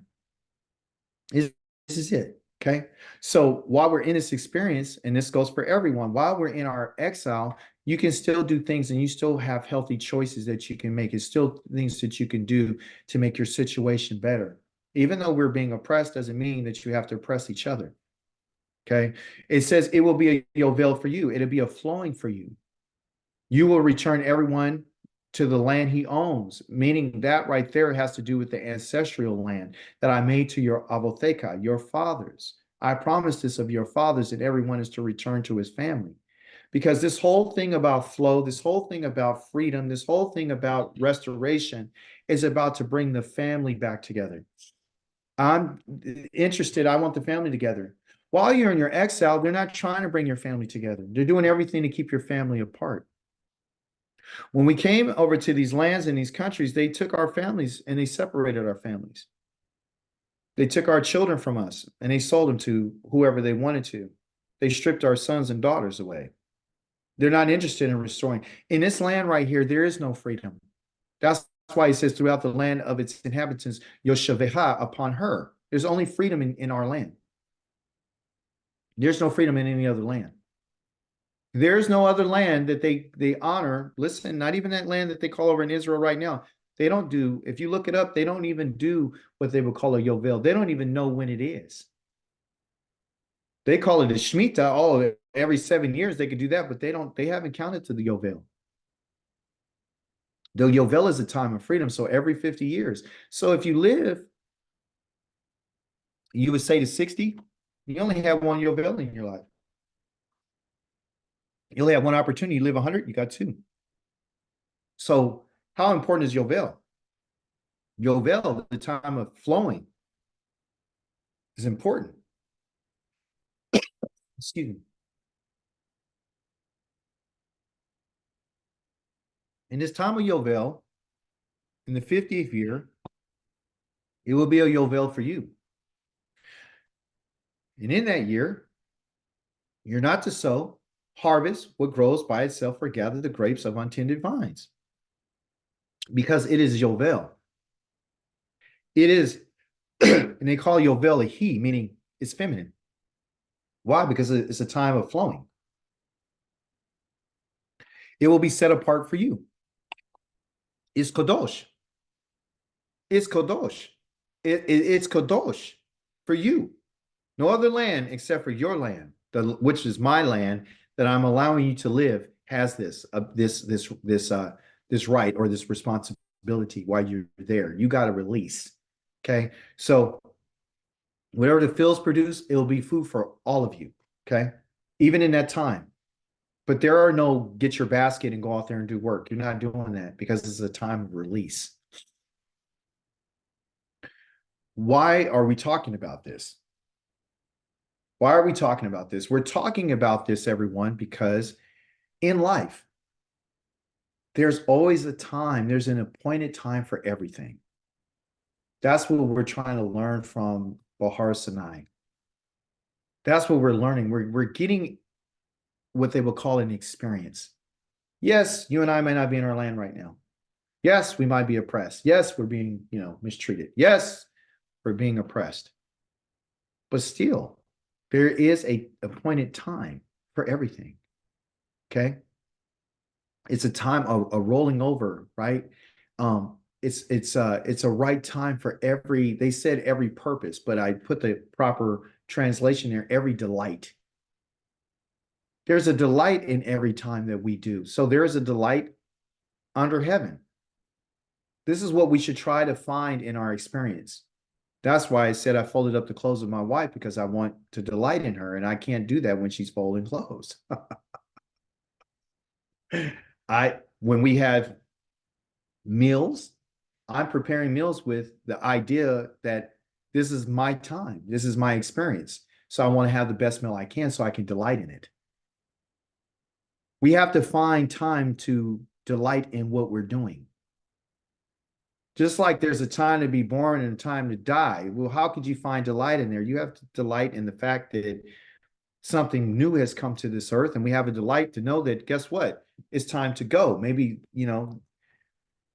This is it. Okay. So while we're in this experience, and this goes for everyone, while we're in our exile, you can still do things, and you still have healthy choices that you can make. It's still things that you can do to make your situation better. Even though we're being oppressed, doesn't mean that you have to oppress each other. Okay. It says it will be a Yoel for you. It'll be a flowing for you. You will return everyone to the land he owns, meaning that right there has to do with the ancestral land that I made to your Avotheka, your fathers. I promised this of your fathers that everyone is to return to his family. Because this whole thing about flow, this whole thing about freedom, this whole thing about restoration is about to bring the family back together. I'm interested. I want the family together. While you're in your exile, they're not trying to bring your family together. They're doing everything to keep your family apart. When we came over to these lands and these countries, they took our families and they separated our families. They took our children from us and they sold them to whoever they wanted to. They stripped our sons and daughters away. They're not interested in restoring. In this land right here, there is no freedom. That's why he says throughout the land of its inhabitants, Yosheveha upon her. There's only freedom in our land. There's no freedom in any other land. There's no other land that they honor. Listen, not even that land that they call over in Israel right now. They don't do, if you look it up, they don't even do what they would call a Yovel. They don't even know when it is. They call it a Shemitah. Oh, every 7 years they could do that, but they haven't counted to the Yovel. The Yovel is a time of freedom, so every 50 years. So if you live, you would say to 60, you only have one Yovel in your life. You only have one opportunity. You live 100, you got two. So how important is Yovel? Yovel, the time of flowing, is important. Excuse me. In this time of Yovel, in the 50th year, it will be a Yovel for you. And in that year, you're not to sow, harvest what grows by itself, or gather the grapes of untended vines. Because it is Yovel. It is, and they call Yovel a he, meaning it's feminine. Why? Because it's a time of flowing. It will be set apart for you. It's Kadosh. It's Kadosh. It's Kadosh for you. No other land except for your land, which is my land that I'm allowing you to live, has this right or this responsibility while you're there. You got to release. Okay. So whatever the fields produce, it'll be food for all of you. Okay. Even in that time. But there are no get your basket and go out there and do work. You're not doing that because this is a time of release. Why are we talking about this? Why are we talking about this? We're talking about this, everyone, because in life, there's always a time, there's an appointed time for everything. That's what we're trying to learn from Bahar Sinai. That's what we're learning. We're getting what they will call an experience. Yes, you and I might not be in our land right now. Yes, we might be oppressed. Yes, we're being, mistreated. Yes, we're being oppressed. But still, there is a appointed time for everything. Okay. It's a time of a rolling over, right? It's a right time for every, they said every purpose, but I put the proper translation there, every delight. There's a delight in every time that we do. So there is a delight under heaven. This is what we should try to find in our experience. That's why I said I folded up the clothes of my wife, because I want to delight in her, and I can't do that when she's folding clothes. When we have meals, I'm preparing meals with the idea that this is my time. This is my experience. So I want to have the best meal I can so I can delight in it. We have to find time to delight in what we're doing. Just like there's a time to be born and a time to die. Well, how could you find delight in there? You have to delight in the fact that something new has come to this earth, and we have a delight to know that, guess what? It's time to go. Maybe,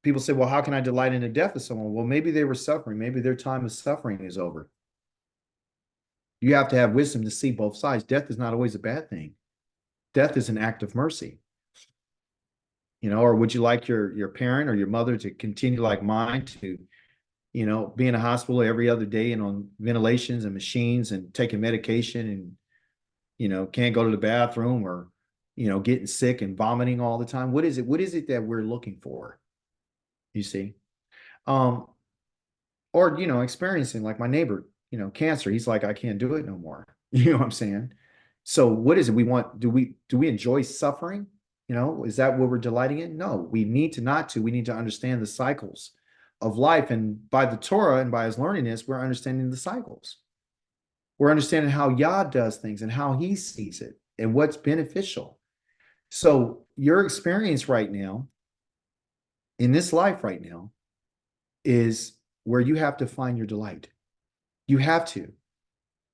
people say, well, how can I delight in the death of someone? Well, maybe they were suffering. Maybe their time of suffering is over. You have to have wisdom to see both sides. Death is not always a bad thing. Death is an act of mercy. Or would you like your parent or your mother to continue like mine to, be in a hospital every other day and on ventilations and machines and taking medication and, can't go to the bathroom, or, getting sick and vomiting all the time? What is it? What is it that we're looking for? You see? Or, experiencing like my neighbor, cancer. He's like, I can't do it no more. You know what I'm saying? So what is it we want? Do we enjoy suffering? Is that what we're delighting in? No, we need to not to. We need to understand the cycles of life. And by the Torah and by his learning this, we're understanding the cycles. We're understanding how Yah does things and how he sees it and what's beneficial. So your experience right now, in this life right now, is where you have to find your delight. You have to.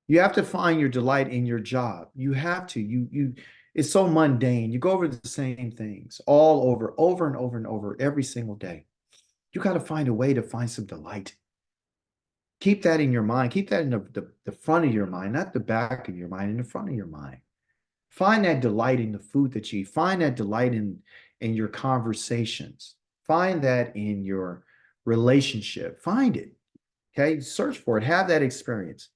You have to find your delight in your job. You have to. It's so mundane. You go over the same things all over and over and over every single day. You got to find a way to find some delight. Keep that in your mind. Keep that in the front of your mind, not the back of your mind, in the front of your mind. Find that delight in the food that you eat. Find that delight in your conversations. Find that in your relationship. Find it. Okay? Search for it. Have that experience.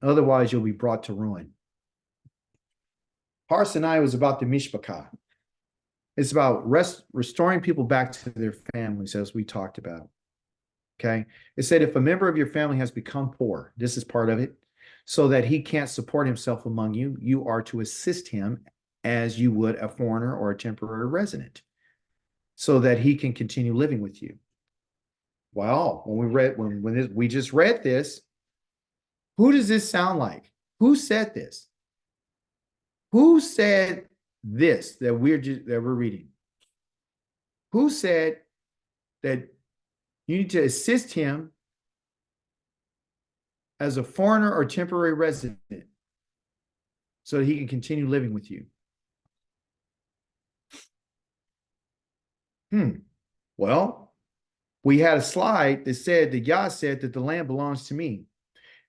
Otherwise, you'll be brought to ruin. Har Sinai was about the Mishpachah. It's about restoring people back to their families, as we talked about. Okay? It said if a member of your family has become poor, this is part of it, so that he can't support himself among you, you are to assist him as you would a foreigner or a temporary resident, so that he can continue living with you. Well, we just read this, who does this sound like? Who said this? Who said this that we're reading? Who said that you need to assist him as a foreigner or temporary resident so that he can continue living with you? Well, we had a slide that said that Yah said that the land belongs to me,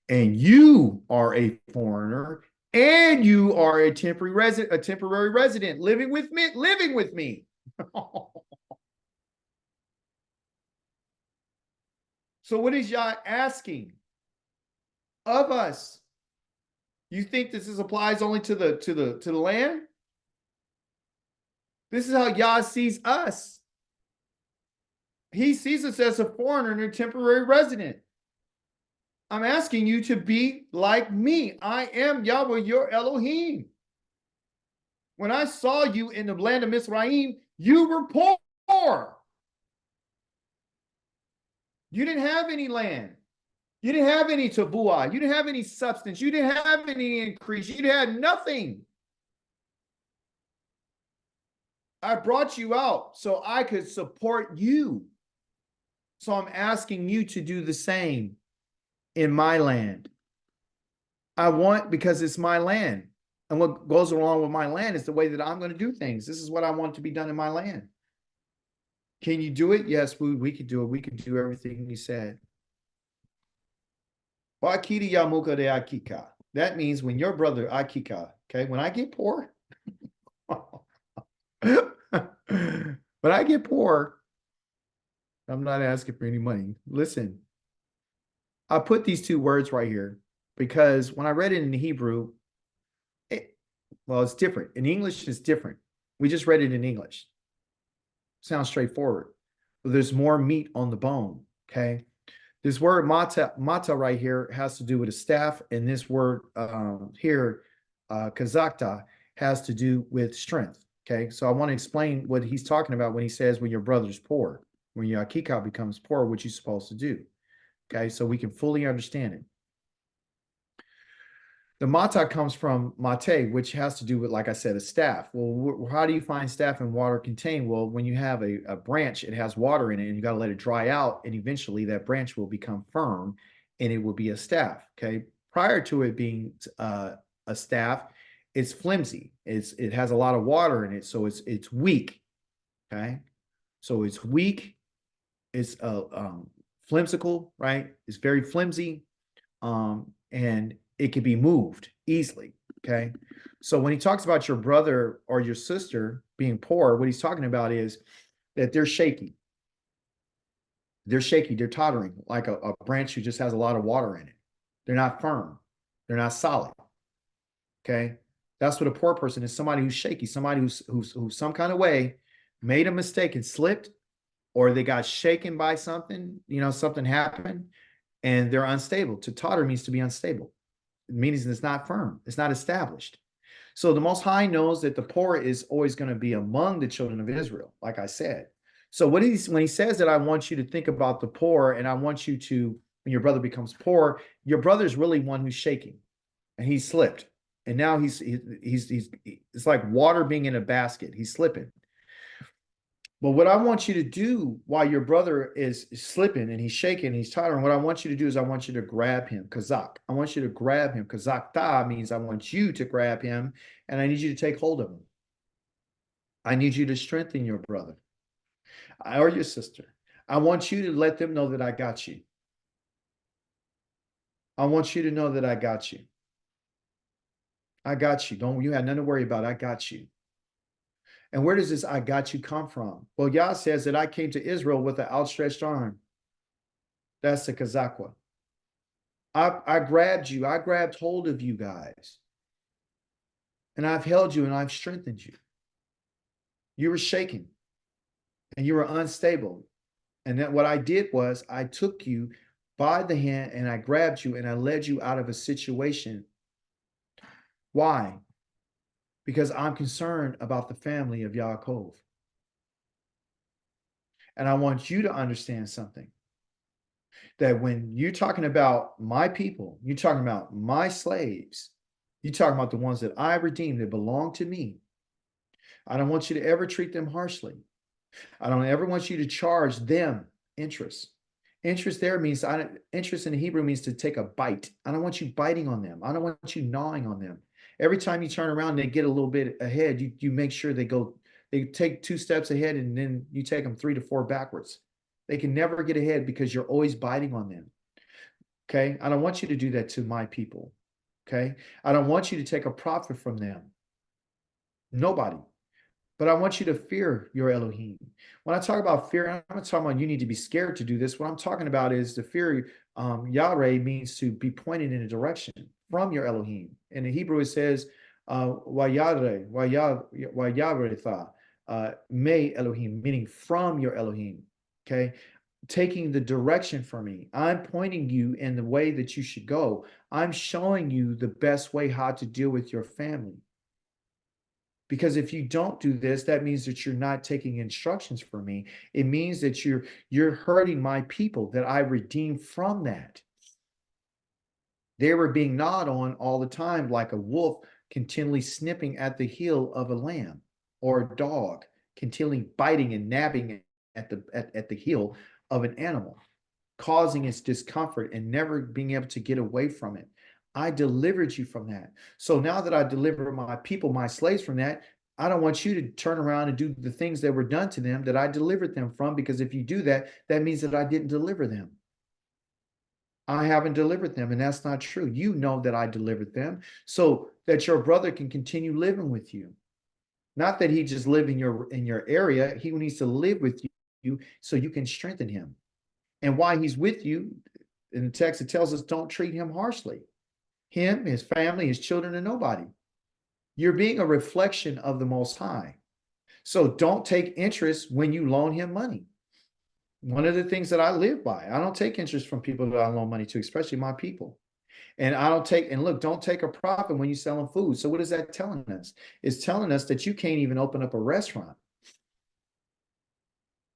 and you are a foreigner, and you are a temporary resident living with me. So what is Yah asking of us? You think this applies only to the land? This is how Yah sees us. He sees us as a foreigner and a temporary resident. I'm asking you to be like me. I am Yahweh, your Elohim. When I saw you in the land of Mizraim, you were poor. You didn't have any land. You didn't have any tabuah. You didn't have any substance. You didn't have any increase. You had nothing. I brought you out so I could support you. So I'm asking you to do the same in my land. Because it's my land. And what goes along with my land is the way that I'm going to do things. This is what I want to be done in my land. Can you do it? Yes, we could do it. We could do everything he said. That means when your brother Akika, okay, when I get poor, I'm not asking for any money. Listen, I put these two words right here because when I read it in Hebrew, it's different. In English, it's different. We just read it in English. Sounds straightforward. But there's more meat on the bone, okay? This word mata right here has to do with a staff, and this word here, kazakta, has to do with strength, okay? So I want to explain what he's talking about when he says when your brother's poor, when your akika becomes poor, what you're supposed to do, okay? So we can fully understand it. The mata comes from mate, which has to do with, like I said, a staff. Well, how do you find staff and water contained? Well, when you have a branch, it has water in it, and you got to let it dry out, and eventually that branch will become firm, and it will be a staff, okay? Prior to it being a staff, it's flimsy. It has a lot of water in it, so it's weak, okay? So it's weak. It's flimsical, right? It's very flimsy, and it can be moved easily, okay? So when he talks about your brother or your sister being poor, what he's talking about is that they're shaky. They're shaky, they're tottering, like a branch who just has a lot of water in it. They're not firm. They're not solid, okay? That's what a poor person is, somebody who's shaky, somebody who's some kind of way made a mistake and slipped, or they got shaken by something, something happened, and they're unstable. To totter means to be unstable. It means it's not firm. It's not established. So the Most High knows that the poor is always going to be among the children of Israel, like I said. So when he says that I want you to think about the poor, and I want you to, when your brother becomes poor, your brother is really one who's shaking, and he's slipped, and now he's it's like water being in a basket. He's slipping. But what I want you to do while your brother is slipping and he's shaking, he's tottering, what I want you to do is I want you to grab him, kazak. I want you to grab him. Kazakta means I want you to grab him, and I need you to take hold of him. I need you to strengthen your brother or your sister. I want you to let them know that I got you. I want you to know that I got you. I got you. Don't you have nothing to worry about. I got you. And where does this I got you come from? Well, Yah says that I came to Israel with an outstretched arm. That's the Kazakwa. I grabbed you. I grabbed hold of you guys. And I've held you and I've strengthened you. You were shaking and you were unstable. And then what I did was I took you by the hand and I grabbed you and I led you out of a situation. Why? Because I'm concerned about the family of Yaakov. And I want you to understand something. That when you're talking about my people, you're talking about my slaves, you're talking about the ones that I redeemed that belong to me. I don't want you to ever treat them harshly. I don't ever want you to charge them interest. Interest there means, interest in the Hebrew means to take a bite. I don't want you biting on them. I don't want you gnawing on them. Every time you turn around and they get a little bit ahead, you make sure they take 2 steps ahead and then you take them 3 to 4 backwards. They can never get ahead because you're always biting on them. Okay. I don't want you to do that to my people. Okay. I don't want you to take a profit from them. Nobody. But I want you to fear your Elohim. When I talk about fear, I'm not talking about you need to be scared to do this. What I'm talking about is the fear. Yahweh means to be pointed in a direction from your Elohim. In the Hebrew, it says, Wayare, Wayaretha, me Elohim, meaning from your Elohim. Okay. Taking the direction for me. I'm pointing you in the way that you should go. I'm showing you the best way how to deal with your family. Because if you don't do this, that means that you're not taking instructions from me. It means that you're hurting my people that I redeemed from that. They were being gnawed on all the time like a wolf continually snipping at the heel of a lamb, or a dog continually biting and nabbing at the heel of an animal, causing its discomfort and never being able to get away from it. I delivered you from that. So now that I deliver my people, my slaves from that, I don't want you to turn around and do the things that were done to them that I delivered them from, because if you do that, that means that I didn't deliver them. I haven't delivered them, and that's not true. You know that I delivered them so that your brother can continue living with you. Not that he just live in your area. He needs to live with you so you can strengthen him. And while he's with you, in the text, it tells us don't treat him harshly. Him, his family, his children, and nobody. You're being a reflection of the Most High. So don't take interest when you loan him money. One of the things that I live by, I don't take interest from people that I loan money to, especially my people. And I don't take, and look, don't take a profit when you sell them food. So what is that telling us? It's telling us that you can't even open up a restaurant.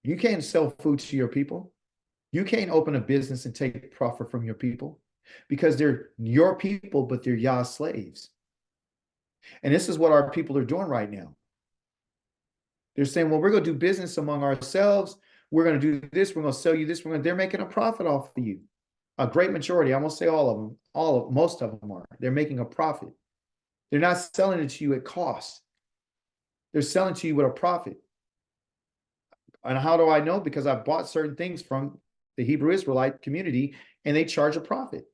You can't sell food to your people. You can't open a business and take profit from your people, because they're your people, but they're Yah's slaves. And this is what our people are doing right now. They're saying, well, we're going to do business among ourselves. We're going to do this. We're going to sell you this. They're making a profit off of you. A great majority, I won't say all of them, most of them are. They're making a profit. They're not selling it to you at cost. They're selling to you with a profit. And how do I know? Because I bought certain things from the Hebrew Israelite community, and they charge a profit,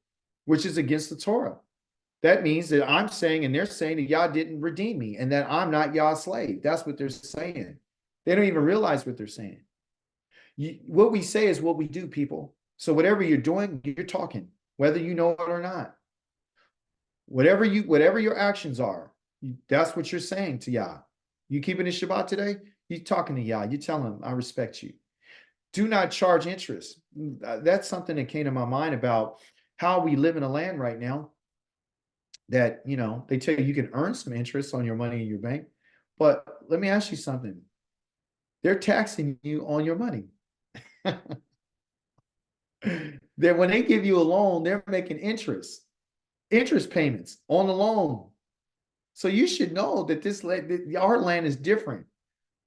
which is against the Torah. That means that I'm saying, and they're saying that Yah didn't redeem me and that I'm not Yah's slave. That's what they're saying. They don't even realize what they're saying. What we say is what we do, people. So whatever you're doing, you're talking, whether you know it or not. Whatever your actions are, that's what you're saying to Yah. You keeping the Shabbat today? You're talking to Yah. You're telling him, I respect you. Do not charge interest. That's something that came to my mind about how we live in a land right now that, they tell you can earn some interest on your money in your bank. But let me ask you something. They're taxing you on your money. Then when they give you a loan, they're making interest payments on the loan. So you should know that our land is different.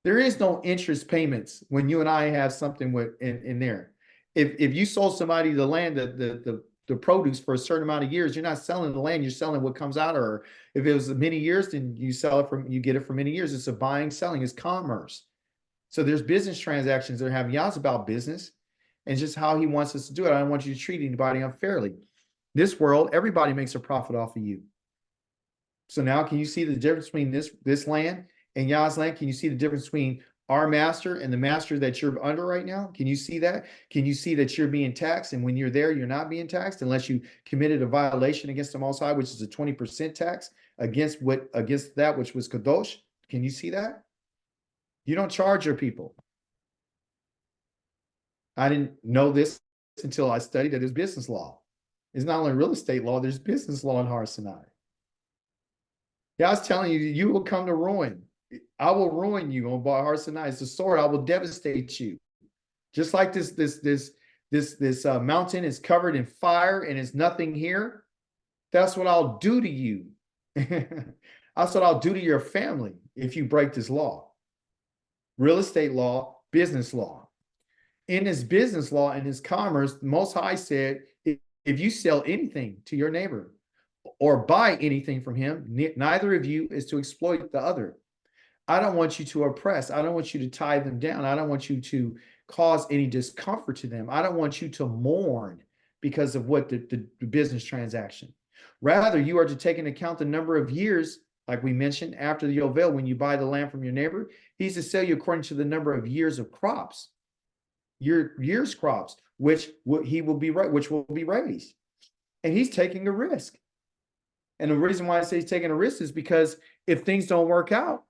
There is no interest payments when you and I have something in there. If you sold somebody the land, the produce for a certain amount of years, you're not selling the land, you're selling what comes out of her. If it was many years, then you get it for many years. It's a buying, selling, it's commerce. So there's business transactions that are happening. Yeah, it's about business and just how he wants us to do it. I don't want you to treat anybody unfairly. This world, everybody makes a profit off of you. So now can you see the difference between this land and Yah's land? Can you see the difference between our master and the master that you're under right now? Can you see that? Can you see that you're being taxed, and when you're there, you're not being taxed unless you committed a violation against the Most High, which is a 20% tax against that which was Kadosh? Can you see that? You don't charge your people. I didn't know this until I studied that there's business law. It's not only real estate law, there's business law in Har Sinai. Yeah, I was telling you, you will come to ruin. I will ruin you on Har Sinai. It's a sword. I will devastate you. Just like this mountain is covered in fire and is nothing here. That's what I'll do to you. That's what I'll do to your family if you break this law. Real estate law, business law. In this business law, in this commerce, the Most High said, if you sell anything to your neighbor or buy anything from him, neither of you is to exploit the other. I don't want you to oppress. I don't want you to tie them down. I don't want you to cause any discomfort to them. I don't want you to mourn because of what the business transaction. Rather, you are to take into account the number of years, like we mentioned, after the Yoel, when you buy the land from your neighbor, he's to sell you according to the number of years of crops, your year's crops, which will be raised. And he's taking a risk. And the reason why I say he's taking a risk is because if things don't work out,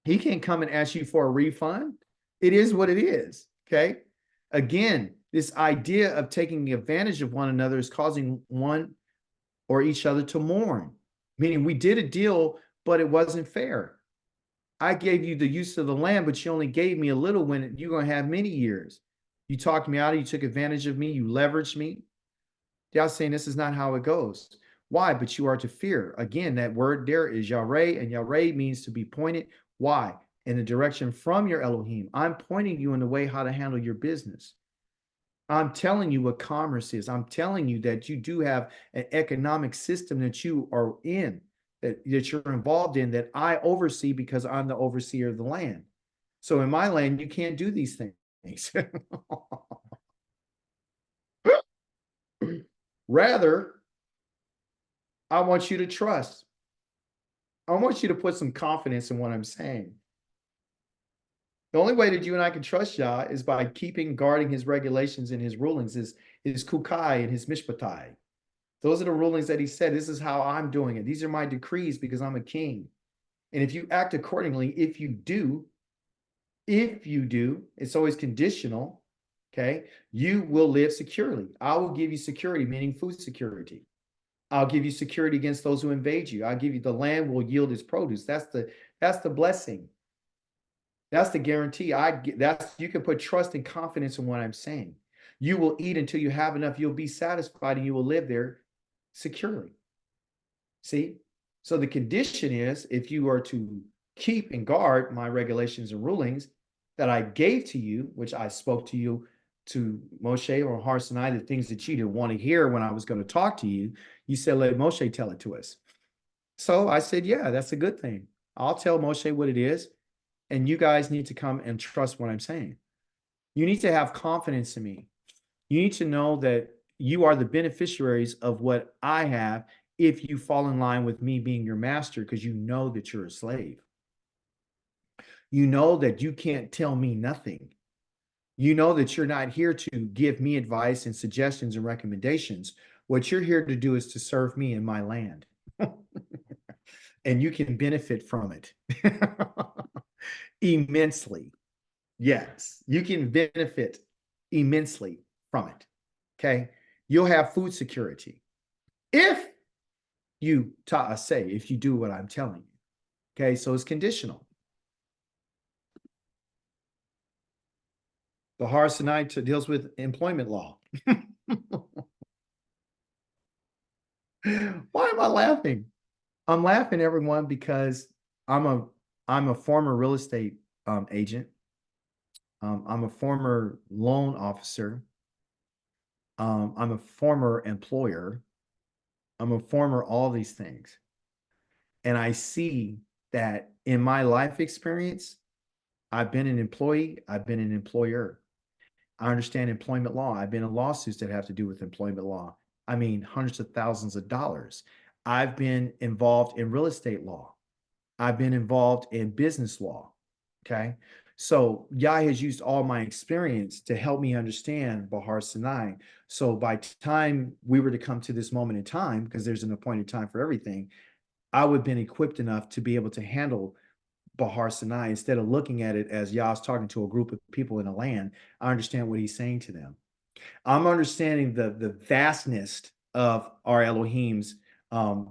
he can't come and ask you for a refund. It is what it is. Okay. Again, this idea of taking advantage of one another is causing one or each other to mourn, meaning we did a deal, but it wasn't fair. I gave you the use of the land, but you only gave me a little when you're going to have many years. You talked me out of, you took advantage of me, you leveraged me. Y'all saying this is not how it goes. Why? But you are to fear. Again, that word there is Yareh, and Yareh means to be pointed. Why? In the direction from your Elohim. I'm pointing you in the way how to handle your business. I'm telling you what commerce is. I'm telling you that you do have an economic system that you are in, that you're involved in, that I oversee because I'm the overseer of the land. So in my land, you can't do these things. Rather, I want you to trust. I want you to put some confidence in what I'm saying. The only way that you and I can trust Yah is by guarding his regulations and his rulings, his kukai and his mishpachah. Those are the rulings that he said, this is how I'm doing it. These are my decrees because I'm a king. And if you act accordingly, if you do, it's always conditional, okay? You will live securely. I will give you security, meaning food security. I'll give you security against those who invade you. I'll give you the land will yield its produce. That's the blessing. That's the guarantee. You can put trust and confidence in what I'm saying. You will eat until you have enough. You'll be satisfied and you will live there securely. See? So the condition is if you are to keep and guard my regulations and rulings that I gave to you, which I spoke to you to Moshe or Har Sinai, the things that you didn't want to hear when I was going to talk to you, you said, let Moshe tell it to us. So I said, yeah, that's a good thing. I'll tell Moshe what it is. And you guys need to come and trust what I'm saying. You need to have confidence in me. You need to know that you are the beneficiaries of what I have if you fall in line with me being your master, because you know that you're a slave. You know that you can't tell me nothing. You know that you're not here to give me advice and suggestions and recommendations. What you're here to do is to serve me in my land. And you can benefit from it immensely. Yes, you can benefit immensely from it. Okay. You'll have food security if you say, if you do what I'm telling you. Okay. So it's conditional. The Har Sinai deals with employment law. Why am I laughing? I'm laughing, everyone, because I'm a I'm a former real estate agent. I'm a former loan officer. I'm a former employer. I'm a former all these things. And I see that in my life experience, I've been an employee, I've been an employer. I understand employment law. I've been in lawsuits that have to do with employment law. I mean, hundreds of thousands of dollars. I've been involved in real estate law. I've been involved in business law. Okay. So Yah has used all my experience to help me understand Bahar Sinai. So by time we were to come to this moment in time, because there's an appointed time for everything, I would have been equipped enough to be able to handle Bahar Sinai instead of looking at it as Yah's talking to a group of people in a land. I understand what he's saying to them. I'm understanding the vastness of our Elohim's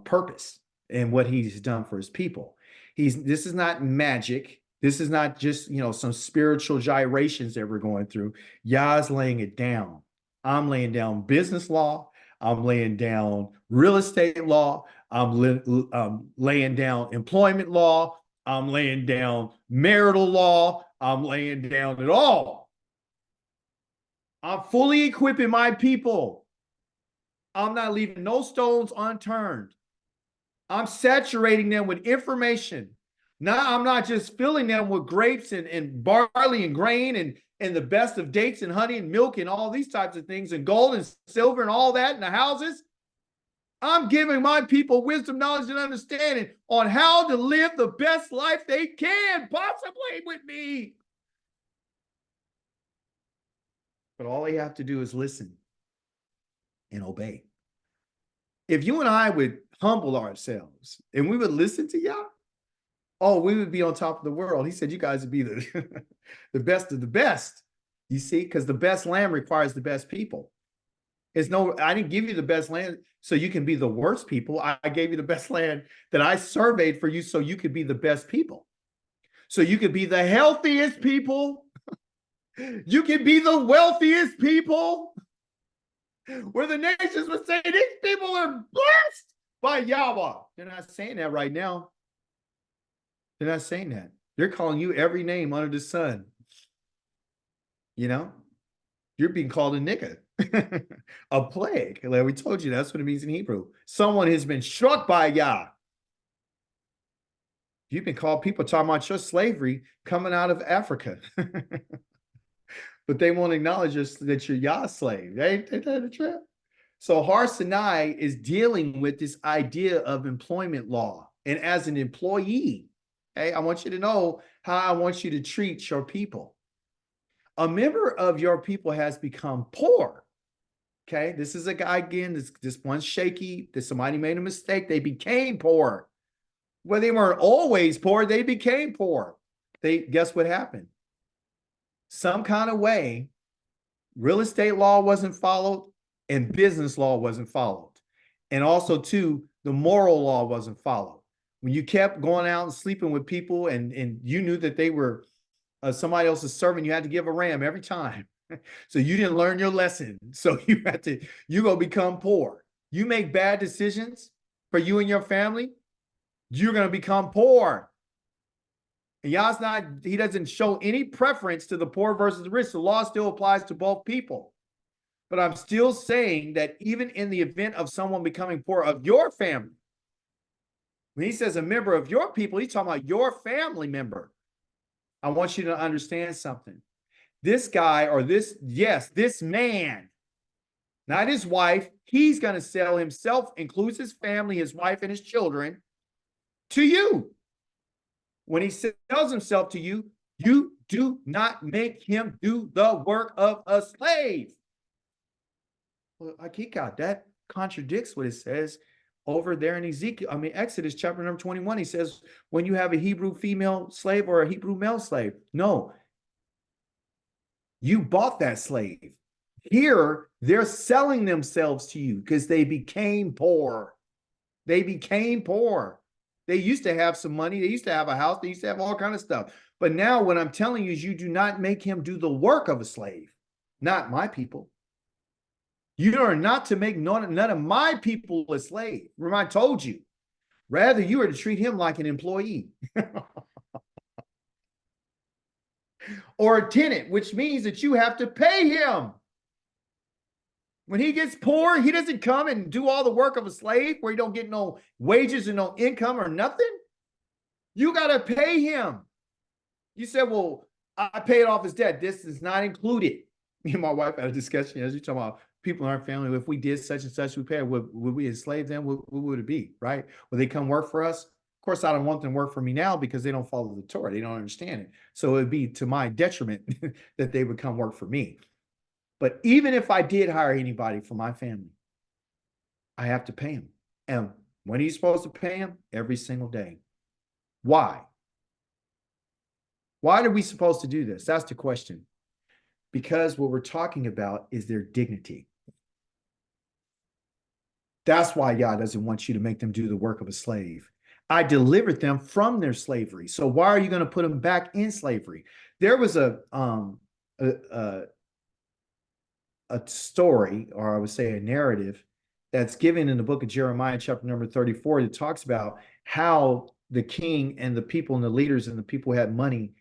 purpose and what he's done for his people. This is not magic. This is not just some spiritual gyrations that we're going through. Yah's laying it down. I'm laying down business law. I'm laying down real estate law. I'm laying down employment law. I'm laying down marital law. I'm laying down it all. I'm fully equipping my people. I'm not leaving no stones unturned. I'm saturating them with information. Now I'm not just filling them with grapes and barley and grain and the best of dates and honey and milk and all these types of things and gold and silver and all that in the houses. I'm giving my people wisdom, knowledge, and understanding on how to live the best life they can possibly with me. But all they have to do is listen and obey. If you and I would humble ourselves and we would listen to Yah, oh, we would be on top of the world. He said, you guys would be the, the best of the best. You see, because the best land requires the best people. I didn't give you the best land so you can be the worst people. I gave you the best land that I surveyed for you so you could be the best people. So you could be the healthiest people. You can be the wealthiest people. Where the nations would say, these people are blessed by Yahweh. They're not saying that right now. They're not saying that. They're calling you every name under the sun. You're being called a nigger. A plague. Like we told you, that's what it means in Hebrew. Someone has been struck by Yah. You've been called people talking about your slavery coming out of Africa. But they won't acknowledge that you're Yah's slave. Ain't that a trip? So Har Sinai is dealing with this idea of employment law. And as an employee, hey, I want you to know how I want you to treat your people. A member of your people has become poor. Okay, this is a guy, again, this one's shaky, that somebody made a mistake. They became poor. Well, they weren't always poor. They became poor. Guess what happened? Some kind of way, real estate law wasn't followed and business law wasn't followed. And also, too, the moral law wasn't followed. When you kept going out and sleeping with people and you knew that they were somebody else's servant, you had to give a ram every time. So you didn't learn your lesson. So you're going to become poor. You make bad decisions for you and your family, you're going to become poor. And Yah's he doesn't show any preference to the poor versus the rich. The law still applies to both people. But I'm still saying that even in the event of someone becoming poor of your family, when he says a member of your people, he's talking about your family member. I want you to understand something. This guy or this man, not his wife, he's going to sell himself, includes his family, his wife, and his children, to you. When he sells himself to you, you do not make him do the work of a slave. Well, that contradicts what it says over there in Exodus chapter number 21. He says, when you have a Hebrew female slave or a Hebrew male slave. No, You bought that slave. Here, they're selling themselves to you because they became poor. They became poor. They used to have some money. They used to have a house. They used to have all kind of stuff. But now what I'm telling you is you do not make him do the work of a slave. Not my people. You are not to make none of my people a slave. Remember, I told you. Rather, you are to treat him like an employee or a tenant, which means that you have to pay him. When he gets poor, he doesn't come and do all the work of a slave where he don't get no wages and no income or nothing. You got to pay him. You said, well, I paid off his debt. This is not included. Me and my wife had a discussion as you talking about people in our family. If we did such and such, we paid. Would we enslave them? What would it be? Right? Would they come work for us? Of course, I don't want them to work for me now because they don't follow the Torah. They don't understand it. So it would be to my detriment that they would come work for me. But even if I did hire anybody for my family, I have to pay him. And when are you supposed to pay him? Every single day. Why? Why are we supposed to do this? That's the question. Because what we're talking about is their dignity. That's why Yah doesn't want you to make them do the work of a slave. I delivered them from their slavery. So why are you going to put them back in slavery? There was a story, or I would say a narrative, that's given in the book of Jeremiah, chapter number 34, that talks about how the king and the people and the leaders and the people who had money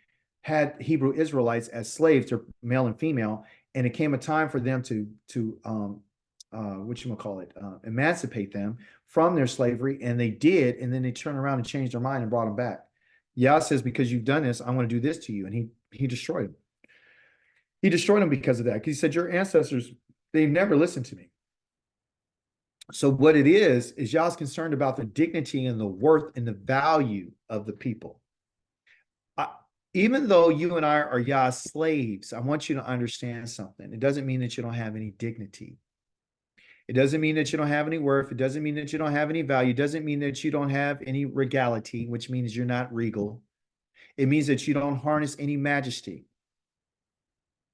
had Hebrew Israelites as slaves, or male and female, and it came a time for them to emancipate them from their slavery, and they did, and then they turned around and changed their mind and brought them back. Yah says, because you've done this, I'm going to do this to you, and he destroyed them. He destroyed them because of that. Because he said, your ancestors, they've never listened to me. So what it is Yah's concerned about the dignity and the worth and the value of the people. Even though you and I are Yah's slaves, I want you to understand something. It doesn't mean that you don't have any dignity. It doesn't mean that you don't have any worth. It doesn't mean that you don't have any value. It doesn't mean that you don't have any regality, which means you're not regal. It means that you don't harness any majesty.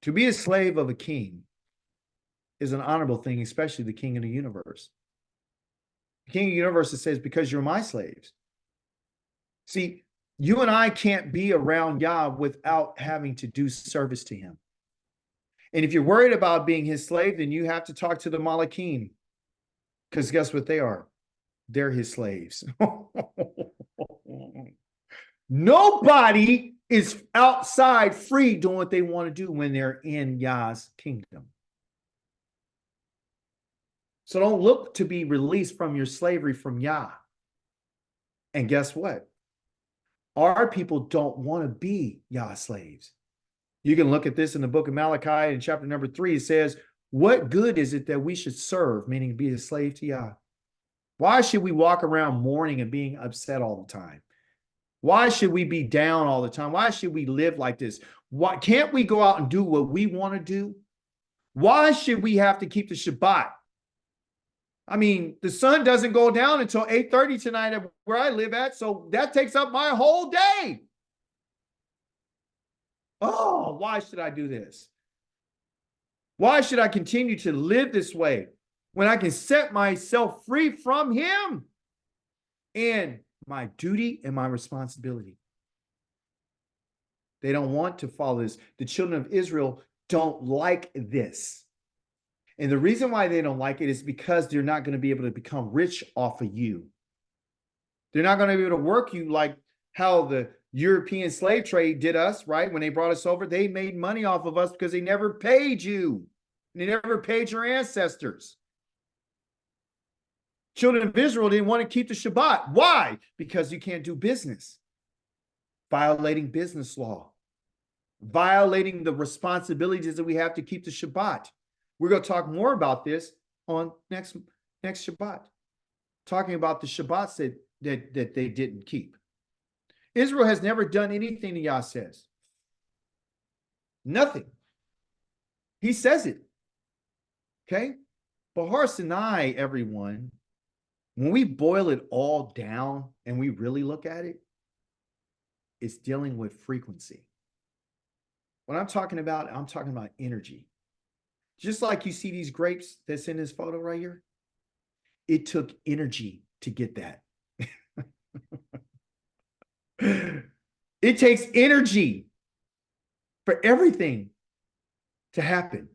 To be a slave of a king is an honorable thing, especially the king of the universe. The king of the universe says, because you're my slaves. See, you and I can't be around Yah without having to do service to him. And if you're worried about being his slave, then you have to talk to the Malachim. Because guess what they are? They're his slaves. Nobody is outside free doing what they want to do when they're in Yah's kingdom. So don't look to be released from your slavery from Yah. And guess what? Our people don't want to be Yah slaves. You can look at this in the book of Malachi in chapter number 3. It says, what good is it that we should serve, meaning be a slave to Yah? Why should we walk around mourning and being upset all the time? Why should we be down all the time? Why should we live like this? Why can't we go out and do what we want to do? Why should we have to keep the Shabbat? I mean, the sun doesn't go down until 8:30 tonight where I live at, so that takes up my whole day. Oh, why should I do this? Why should I continue to live this way when I can set myself free from him and my duty and my responsibility? They don't want to follow this. The children of Israel don't like this. And the reason why they don't like it is because they're not going to be able to become rich off of you. They're not going to be able to work you like how the European slave trade did us, right? When they brought us over, they made money off of us because they never paid you. They never paid your ancestors. Children of Israel didn't want to keep the Shabbat. Why? Because you can't do business. Violating business law. Violating the responsibilities that we have to keep the Shabbat. We're going to talk more about this on next Shabbat. Talking about the Shabbats that they didn't keep. Israel has never done anything that Yah says. Nothing. He says it. Okay? But Har Sinai, everyone, when we boil it all down and we really look at it, it's dealing with frequency. What I'm talking about energy. Just like you see these grapes that's in this photo right here, it took energy to get that. It takes energy for everything to happen.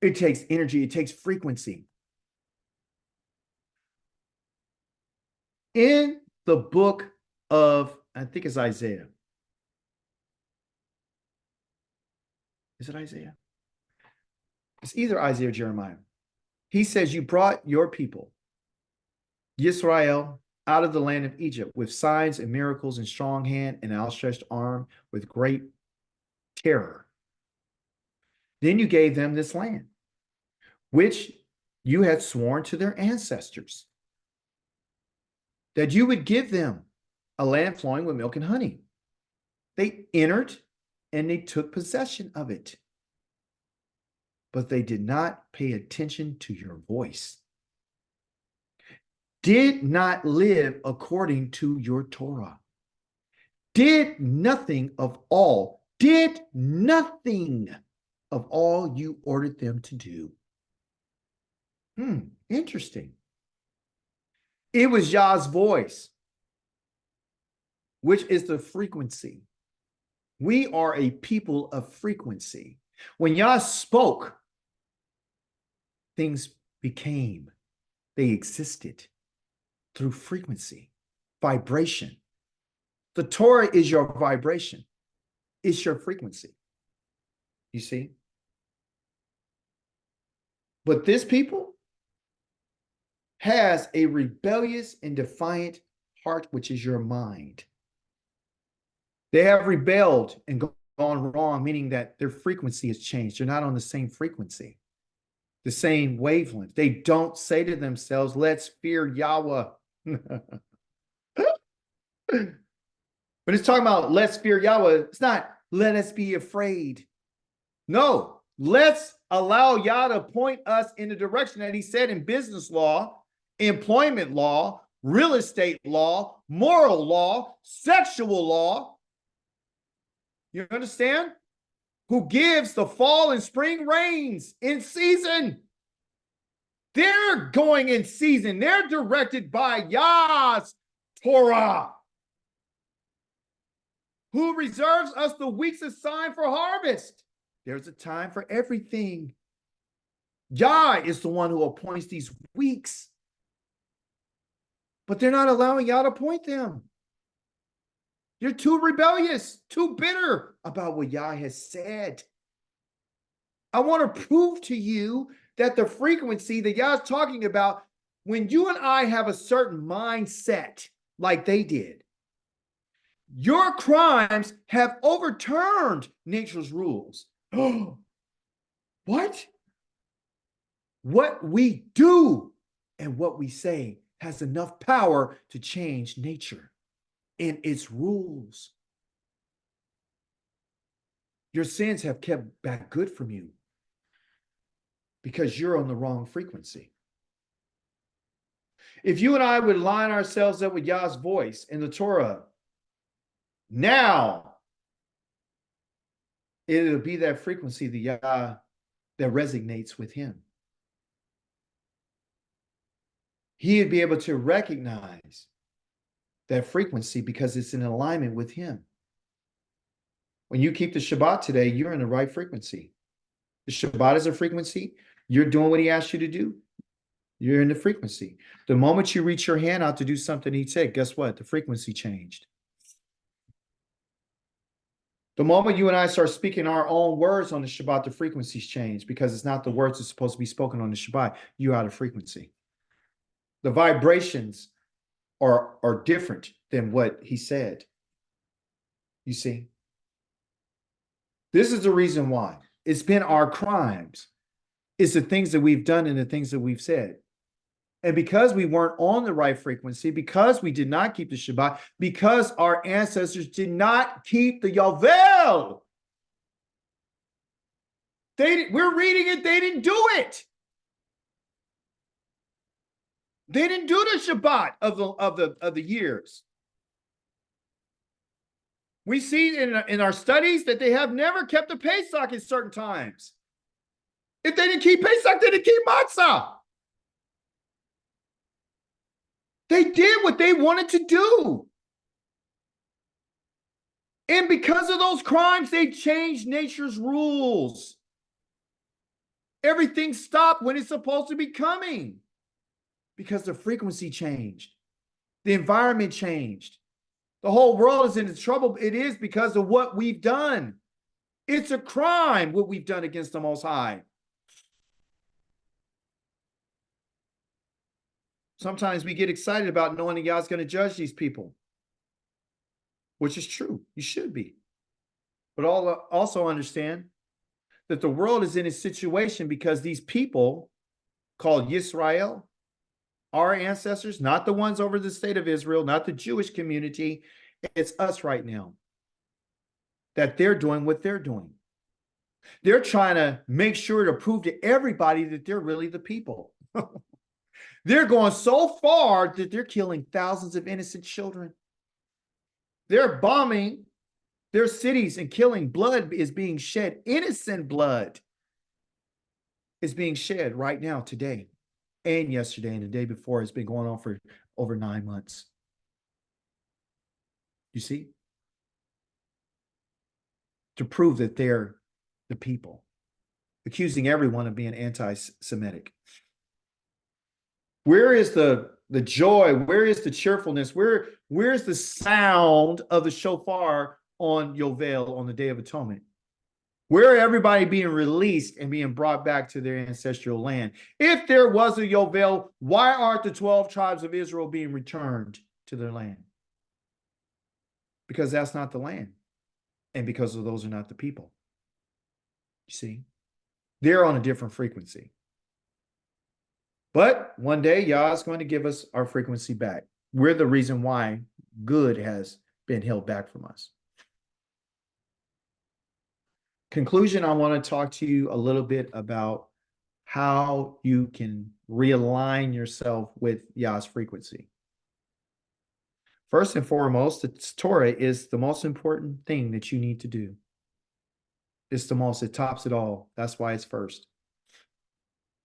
It takes energy, it takes frequency. In the book of, I think it's Isaiah. Is it Isaiah? It's either Isaiah or Jeremiah. He says, you brought your people, Yisrael, out of the land of Egypt with signs and miracles and strong hand and outstretched arm with great terror. Then you gave them this land, which you had sworn to their ancestors, that you would give them a land flowing with milk and honey. They entered and they took possession of it, but they did not pay attention to your voice, did not live according to your Torah, did nothing of all you ordered them to do. Interesting. It was Yah's voice, which is the frequency. We are a people of frequency. When Yah spoke, things became, they existed through frequency, vibration. The Torah is your vibration. It's your frequency. You see? But this people has a rebellious and defiant heart, which is your mind. They have rebelled and gone wrong, meaning that their frequency has changed. They're not on the same frequency, the same wavelength. They don't say to themselves, let's fear Yahweh. When it's talking about let's fear Yahweh, it's not let us be afraid. No, let's allow Yah to point us in the direction that he said in business law, employment law, real estate law, moral law, sexual law. You understand? Who gives the fall and spring rains in season. They're going in season. They're directed by Yah's Torah, who reserves us the weeks assigned for harvest. There's a time for everything. Yah is the one who appoints these weeks, but they're not allowing Yah to appoint them. You're too rebellious, too bitter about what Yah has said. I want to prove to you that the frequency that Yah is talking about, when you and I have a certain mindset like they did, your crimes have overturned nature's rules. What? What we do and what we say has enough power to change nature and its rules. Your sins have kept back good from you because you're on the wrong frequency. If you and I would line ourselves up with Yah's voice in the Torah, now it'll be that frequency, the Yah, that resonates with him. He'd be able to recognize that frequency because it's in alignment with him. When you keep the Shabbat today, you're in the right frequency. The Shabbat is a frequency. You're doing what he asked you to do. You're in the frequency. The moment you reach your hand out to do something he said, guess what? The frequency changed. The moment you and I start speaking our own words on the Shabbat, the frequencies change because it's not the words that's supposed to be spoken on the Shabbat. You're out of frequency. The vibrations are different than what he said. You see? This is the reason why. It's been our crimes. It's the things that we've done and the things that we've said. And because we weren't on the right frequency, because we did not keep the Shabbat, because our ancestors did not keep the Yoel, we're reading it, they didn't do it. They didn't do the Shabbat of the years. We see in our studies that they have never kept a Pesach at certain times. If they didn't keep Pesach, they didn't keep matzah. They did what they wanted to do. And because of those crimes, they changed nature's rules. Everything stopped when it's supposed to be coming because the frequency changed. The environment changed. The whole world is in trouble. It is because of what we've done. It's a crime what we've done against the Most High. Sometimes we get excited about knowing that God's going to judge these people, which is true. You should be. But also understand that the world is in a situation because these people called Yisrael, our ancestors, not the ones over the state of Israel, not the Jewish community, it's us right now, that they're doing what they're doing. They're trying to make sure to prove to everybody that they're really the people. They're going so far that they're killing thousands of innocent children. They're bombing their cities and killing. Blood is being shed. Innocent blood is being shed right now, today, and yesterday, and the day before. It's been going on for over 9 months. You see? To prove that they're the people, accusing everyone of being anti-Semitic. Where is the joy? Where is the cheerfulness? Where's the sound of the shofar on Yoel, on the Day of Atonement? Where are everybody being released and being brought back to their ancestral land? If there was a Yoel, why aren't the 12 tribes of Israel being returned to their land? Because that's not the land. And because of those are not the people. You see? They're on a different frequency. But one day, Yah is going to give us our frequency back. We're the reason why good has been held back from us. Conclusion, I want to talk to you a little bit about how you can realign yourself with Yah's frequency. First and foremost, the Torah is the most important thing that you need to do. It's the most, it tops it all. That's why it's first.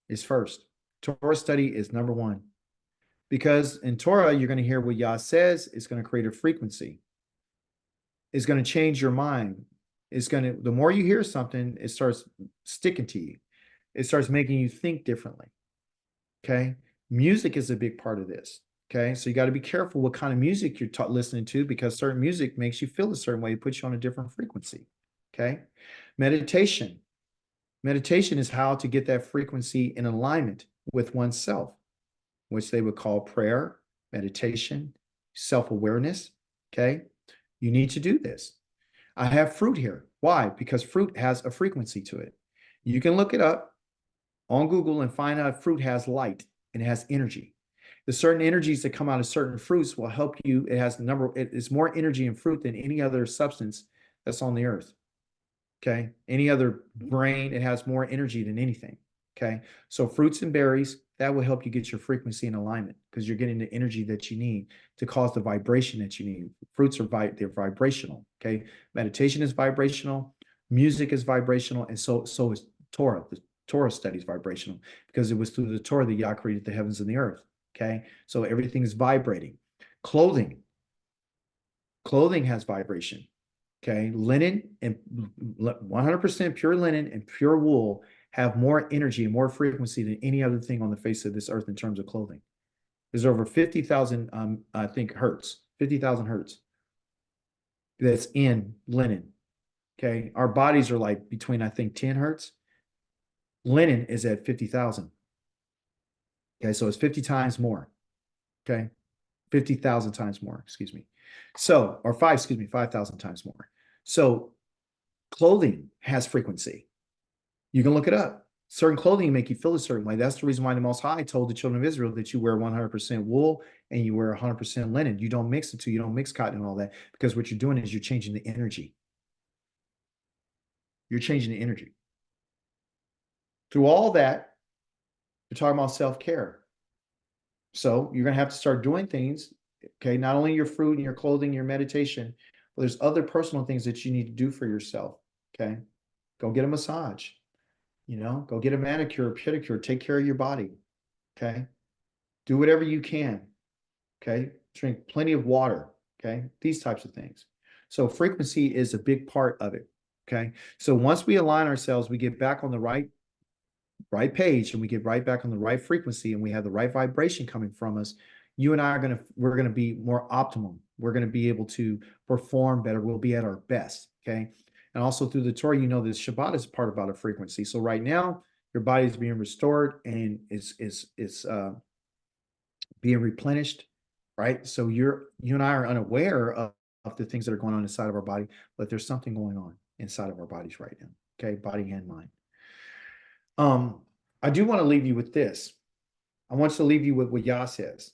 It's first. Torah study is number one. Because in Torah, you're going to hear what Yah says. It's going to create a frequency. It's going to change your mind. It's going to, the more you hear something, it starts sticking to you. It starts making you think differently. Okay. Music is a big part of this. Okay. So you got to be careful what kind of music you're listening to, because certain music makes you feel a certain way. It puts you on a different frequency. Okay. Meditation. Meditation is how to get that frequency in alignment with oneself, which they would call prayer, meditation, self-awareness. Okay. You need to do this. I have fruit here. Why? Because fruit has a frequency to it. You can look it up on Google and find out fruit has light and it has energy. The certain energies that come out of certain fruits will help you. It has it is more energy in fruit than any other substance that's on the earth. Okay. Any other brain, it has more energy than anything. Okay. So fruits and berries, that will help you get your frequency in alignment, because you're getting the energy that you need to cause the vibration that you need. Fruits are they're vibrational. Okay. Meditation is vibrational. Music is vibrational. And so is Torah. The Torah study is vibrational, because it was through the Torah that Yah created the heavens and the earth. Okay. So everything is vibrating. Clothing has vibration. Okay. Linen and 100% pure linen and pure wool have more energy and more frequency than any other thing on the face of this earth in terms of clothing. There's over 50,000, I think, hertz, 50,000 hertz that's in linen. Okay. Our bodies are like between, I think, 10 hertz. Linen is at 50,000. Okay. So it's 50 times more. Okay. 50,000 times more, excuse me. So, or 5,000 times more. So clothing has frequency. You can look it up. Certain clothing make you feel a certain way. That's the reason why the Most High told the children of Israel that you wear 100% wool and you wear 100% linen. You don't mix the two. You don't mix cotton and all that, because what you're doing is you're changing the energy. You're changing the energy. Through all that, you're talking about self-care. So you're going to have to start doing things. Okay. Not only your fruit and your clothing, your meditation, But there's other personal things that you need to do for yourself. Okay. Go get a massage, go get a manicure or pedicure, take care of your body. Okay. Do whatever you can. Okay. Drink plenty of water. Okay. These types of things. So frequency is a big part of it. Okay. So once we align ourselves, we get back on the right page and we get right back on the right frequency and we have the right vibration coming from us. You and I we're going to be more optimum. We're going to be able to perform better. We'll be at our best. Okay. And also through the Torah, this Shabbat is part about a frequency. So right now, your body is being restored and is being replenished, right? So you and I are unaware of the things that are going on inside of our body, but there's something going on inside of our bodies right now. Okay, body and mind. I do want to leave you with this. I want to leave you with what Yah says,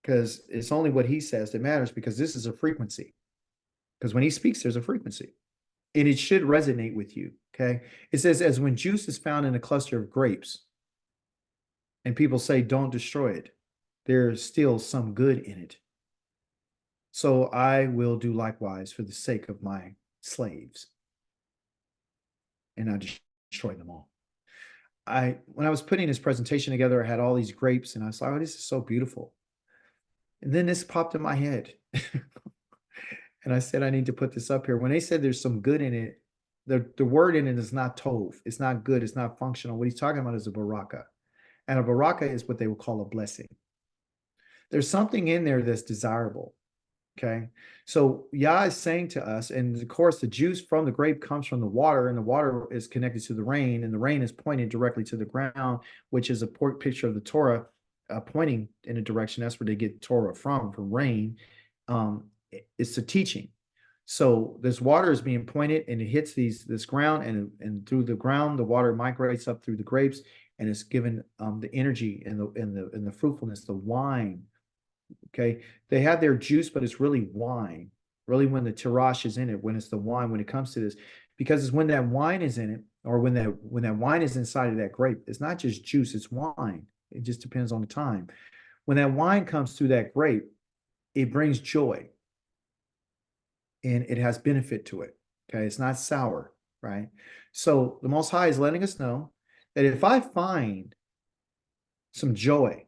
because it's only what he says that matters, because this is a frequency. Because when he speaks, there's a frequency. And it should resonate with you. Okay. It says, as when juice is found in a cluster of grapes, and people say, don't destroy it, there's still some good in it. So I will do likewise for the sake of my slaves. And I destroy them all. When I was putting this presentation together, I had all these grapes and I was like, oh, this is so beautiful. And then this popped in my head. And I said, I need to put this up here. When they said there's some good in it, the word in it is not tov. It's not good. It's not functional. What he's talking about is a baraka. And a baraka is what they would call a blessing. There's something in there that's desirable. Okay. So Yah is saying to us, and of course, the juice from the grape comes from the water, and the water is connected to the rain, and the rain is pointed directly to the ground, which is a picture of the Torah pointing in a direction. That's where they get Torah from rain. It's a teaching. So this water is being pointed and it hits this ground, and through the ground, the water migrates up through the grapes, and it's given the energy and the fruitfulness, the wine. Okay, they have their juice, but it's really wine. Really, when the tirash is in it, when it's the wine, when it comes to this, because it's when that wine is in it, or when that wine is inside of that grape, it's not just juice, it's wine. It just depends on the time. When that wine comes through that grape, it brings joy, and it has benefit to it. Okay, it's not sour, right? So the Most High is letting us know that if I find some joy,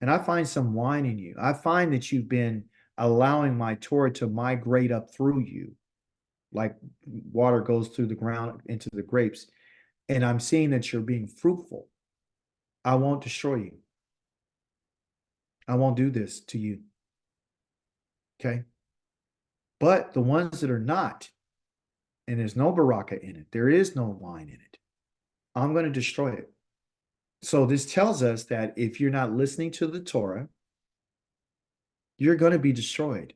and I find some wine in you, I find that you've been allowing my Torah to migrate up through you, like water goes through the ground into the grapes, and I'm seeing that you're being fruitful, I won't destroy you. I won't do this to you. Okay? But the ones that are not, and there's no baraka in it, there is no wine in it, I'm going to destroy it. So this tells us that if you're not listening to the Torah, you're going to be destroyed.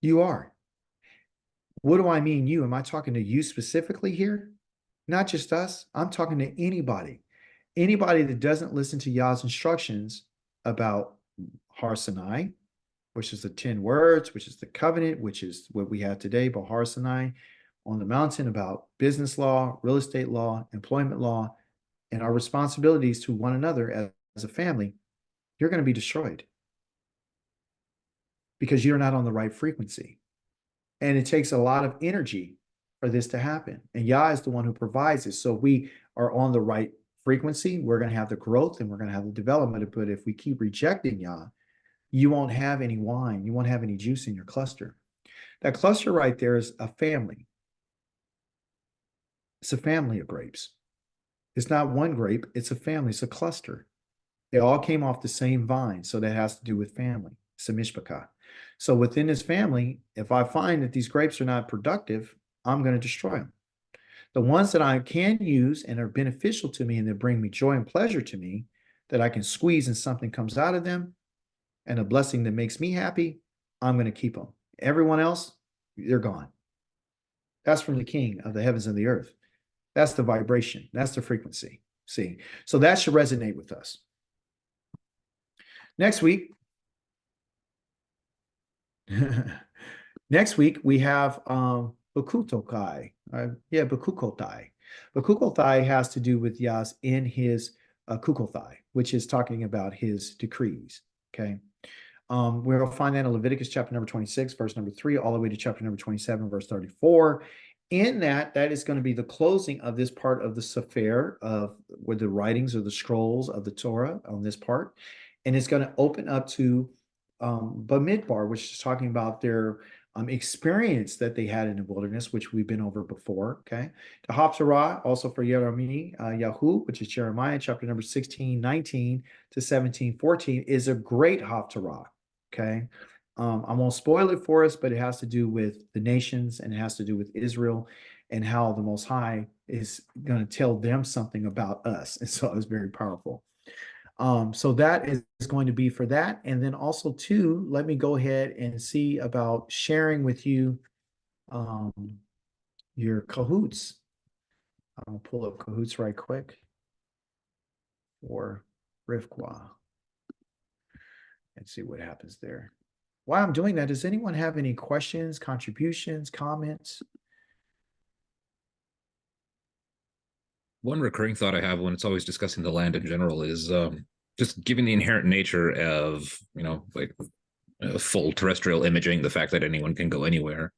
You are. What do I mean you? Am I talking to you specifically here? Not just us. I'm talking to anybody. Anybody that doesn't listen to Yah's instructions about Har Sinai, which is the 10 words, which is the covenant, which is what we have today, but Har Sinai on the mountain, about business law, real estate law, employment law, and our responsibilities to one another as a family, you're going to be destroyed because you're not on the right frequency. And it takes a lot of energy for this to happen. And Yah is the one who provides it. So if we are on the right frequency, we're going to have the growth and we're going to have the development. But if we keep rejecting Yah, you won't have any wine. You won't have any juice in your cluster. That cluster right there is a family. It's a family of grapes. It's not one grape. It's a family. It's a cluster. They all came off the same vine. So that has to do with family. It's a Mishpachah. So within this family, if I find that these grapes are not productive, I'm going to destroy them. The ones that I can use and are beneficial to me and that bring me joy and pleasure to me, that I can squeeze and something comes out of them, and a blessing that makes me happy, I'm going to keep them. Everyone else, they're gone. That's from the King of the heavens and the earth. That's the vibration. That's the frequency. See? So that should resonate with us. Next week, we have Bakutokai. Bakukotai. Bakukotai has to do with Yas in his Kukothai, which is talking about his decrees. Okay. We'll find that in Leviticus chapter number 26, verse number 3, all the way to chapter number 27, verse 34. In that is going to be the closing of this part of the Sefer, of with the writings or the scrolls of the Torah on this part. And it's going to open up to Bamidbar, which is talking about their experience that they had in the wilderness, which we've been over before. Okay. The Haftarah, also for Yeremi, Yahu, which is Jeremiah chapter number 16, 19 to 17, 14, is a great Haftarah. Okay. I won't spoil it for us, but it has to do with the nations, and it has to do with Israel and how the Most High is going to tell them something about us. And so it was very powerful. So that is going to be for that. And then also too, let me go ahead and see about sharing with you your cahoots. I'll pull up cahoots right quick for Rivqua and see what happens there. While I'm doing that, does anyone have any questions, contributions, comments? One recurring thought I have when it's always discussing the land in general is just given the inherent nature of, like full terrestrial imaging, the fact that anyone can go anywhere.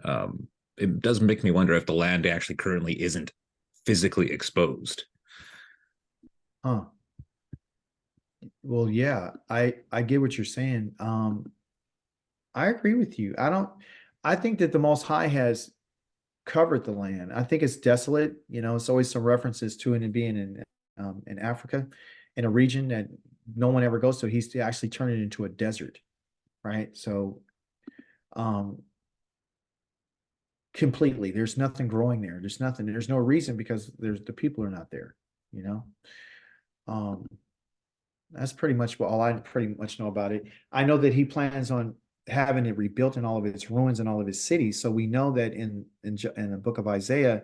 It does make me wonder if the land actually currently isn't physically exposed. Huh. Well, yeah, I get what you're saying. I agree with you. I think that the Most High has covered the land. I think it's desolate. It's always some references to it being in Africa, in a region that no one ever goes to. He's actually turned it into a desert, right? So, completely, there's nothing growing there. There's nothing. There's no reason, because the people are not there. That's pretty much all I pretty much know about it. I know that he plans on having it rebuilt in all of its ruins and all of its cities. So we know that in the book of Isaiah,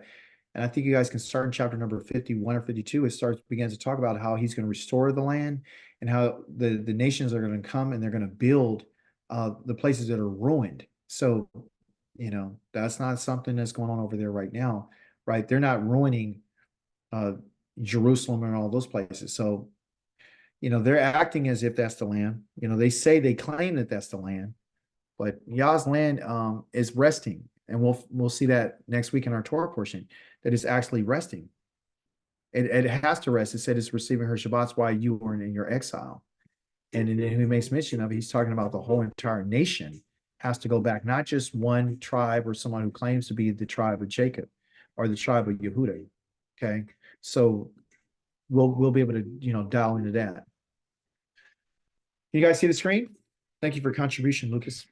and I think you guys can start in chapter number 51 or 52, begins to talk about how he's going to restore the land, and how the nations are going to come and they're going to build the places that are ruined. So, that's not something that's going on over there right now, right? They're not ruining Jerusalem and all those places. So, they're acting as if that's the land. They claim that that's the land, but Yah's land is resting, and we'll see that next week in our Torah portion, that it's actually resting. It has to rest. It said it's receiving her Shabbats while you are in your exile, and then he makes mention of it. He's talking about the whole entire nation has to go back, not just one tribe or someone who claims to be the tribe of Jacob or the tribe of Yehuda. Okay, so we'll be able to dial into that. You guys see the screen? Thank you for your contribution, Lucas.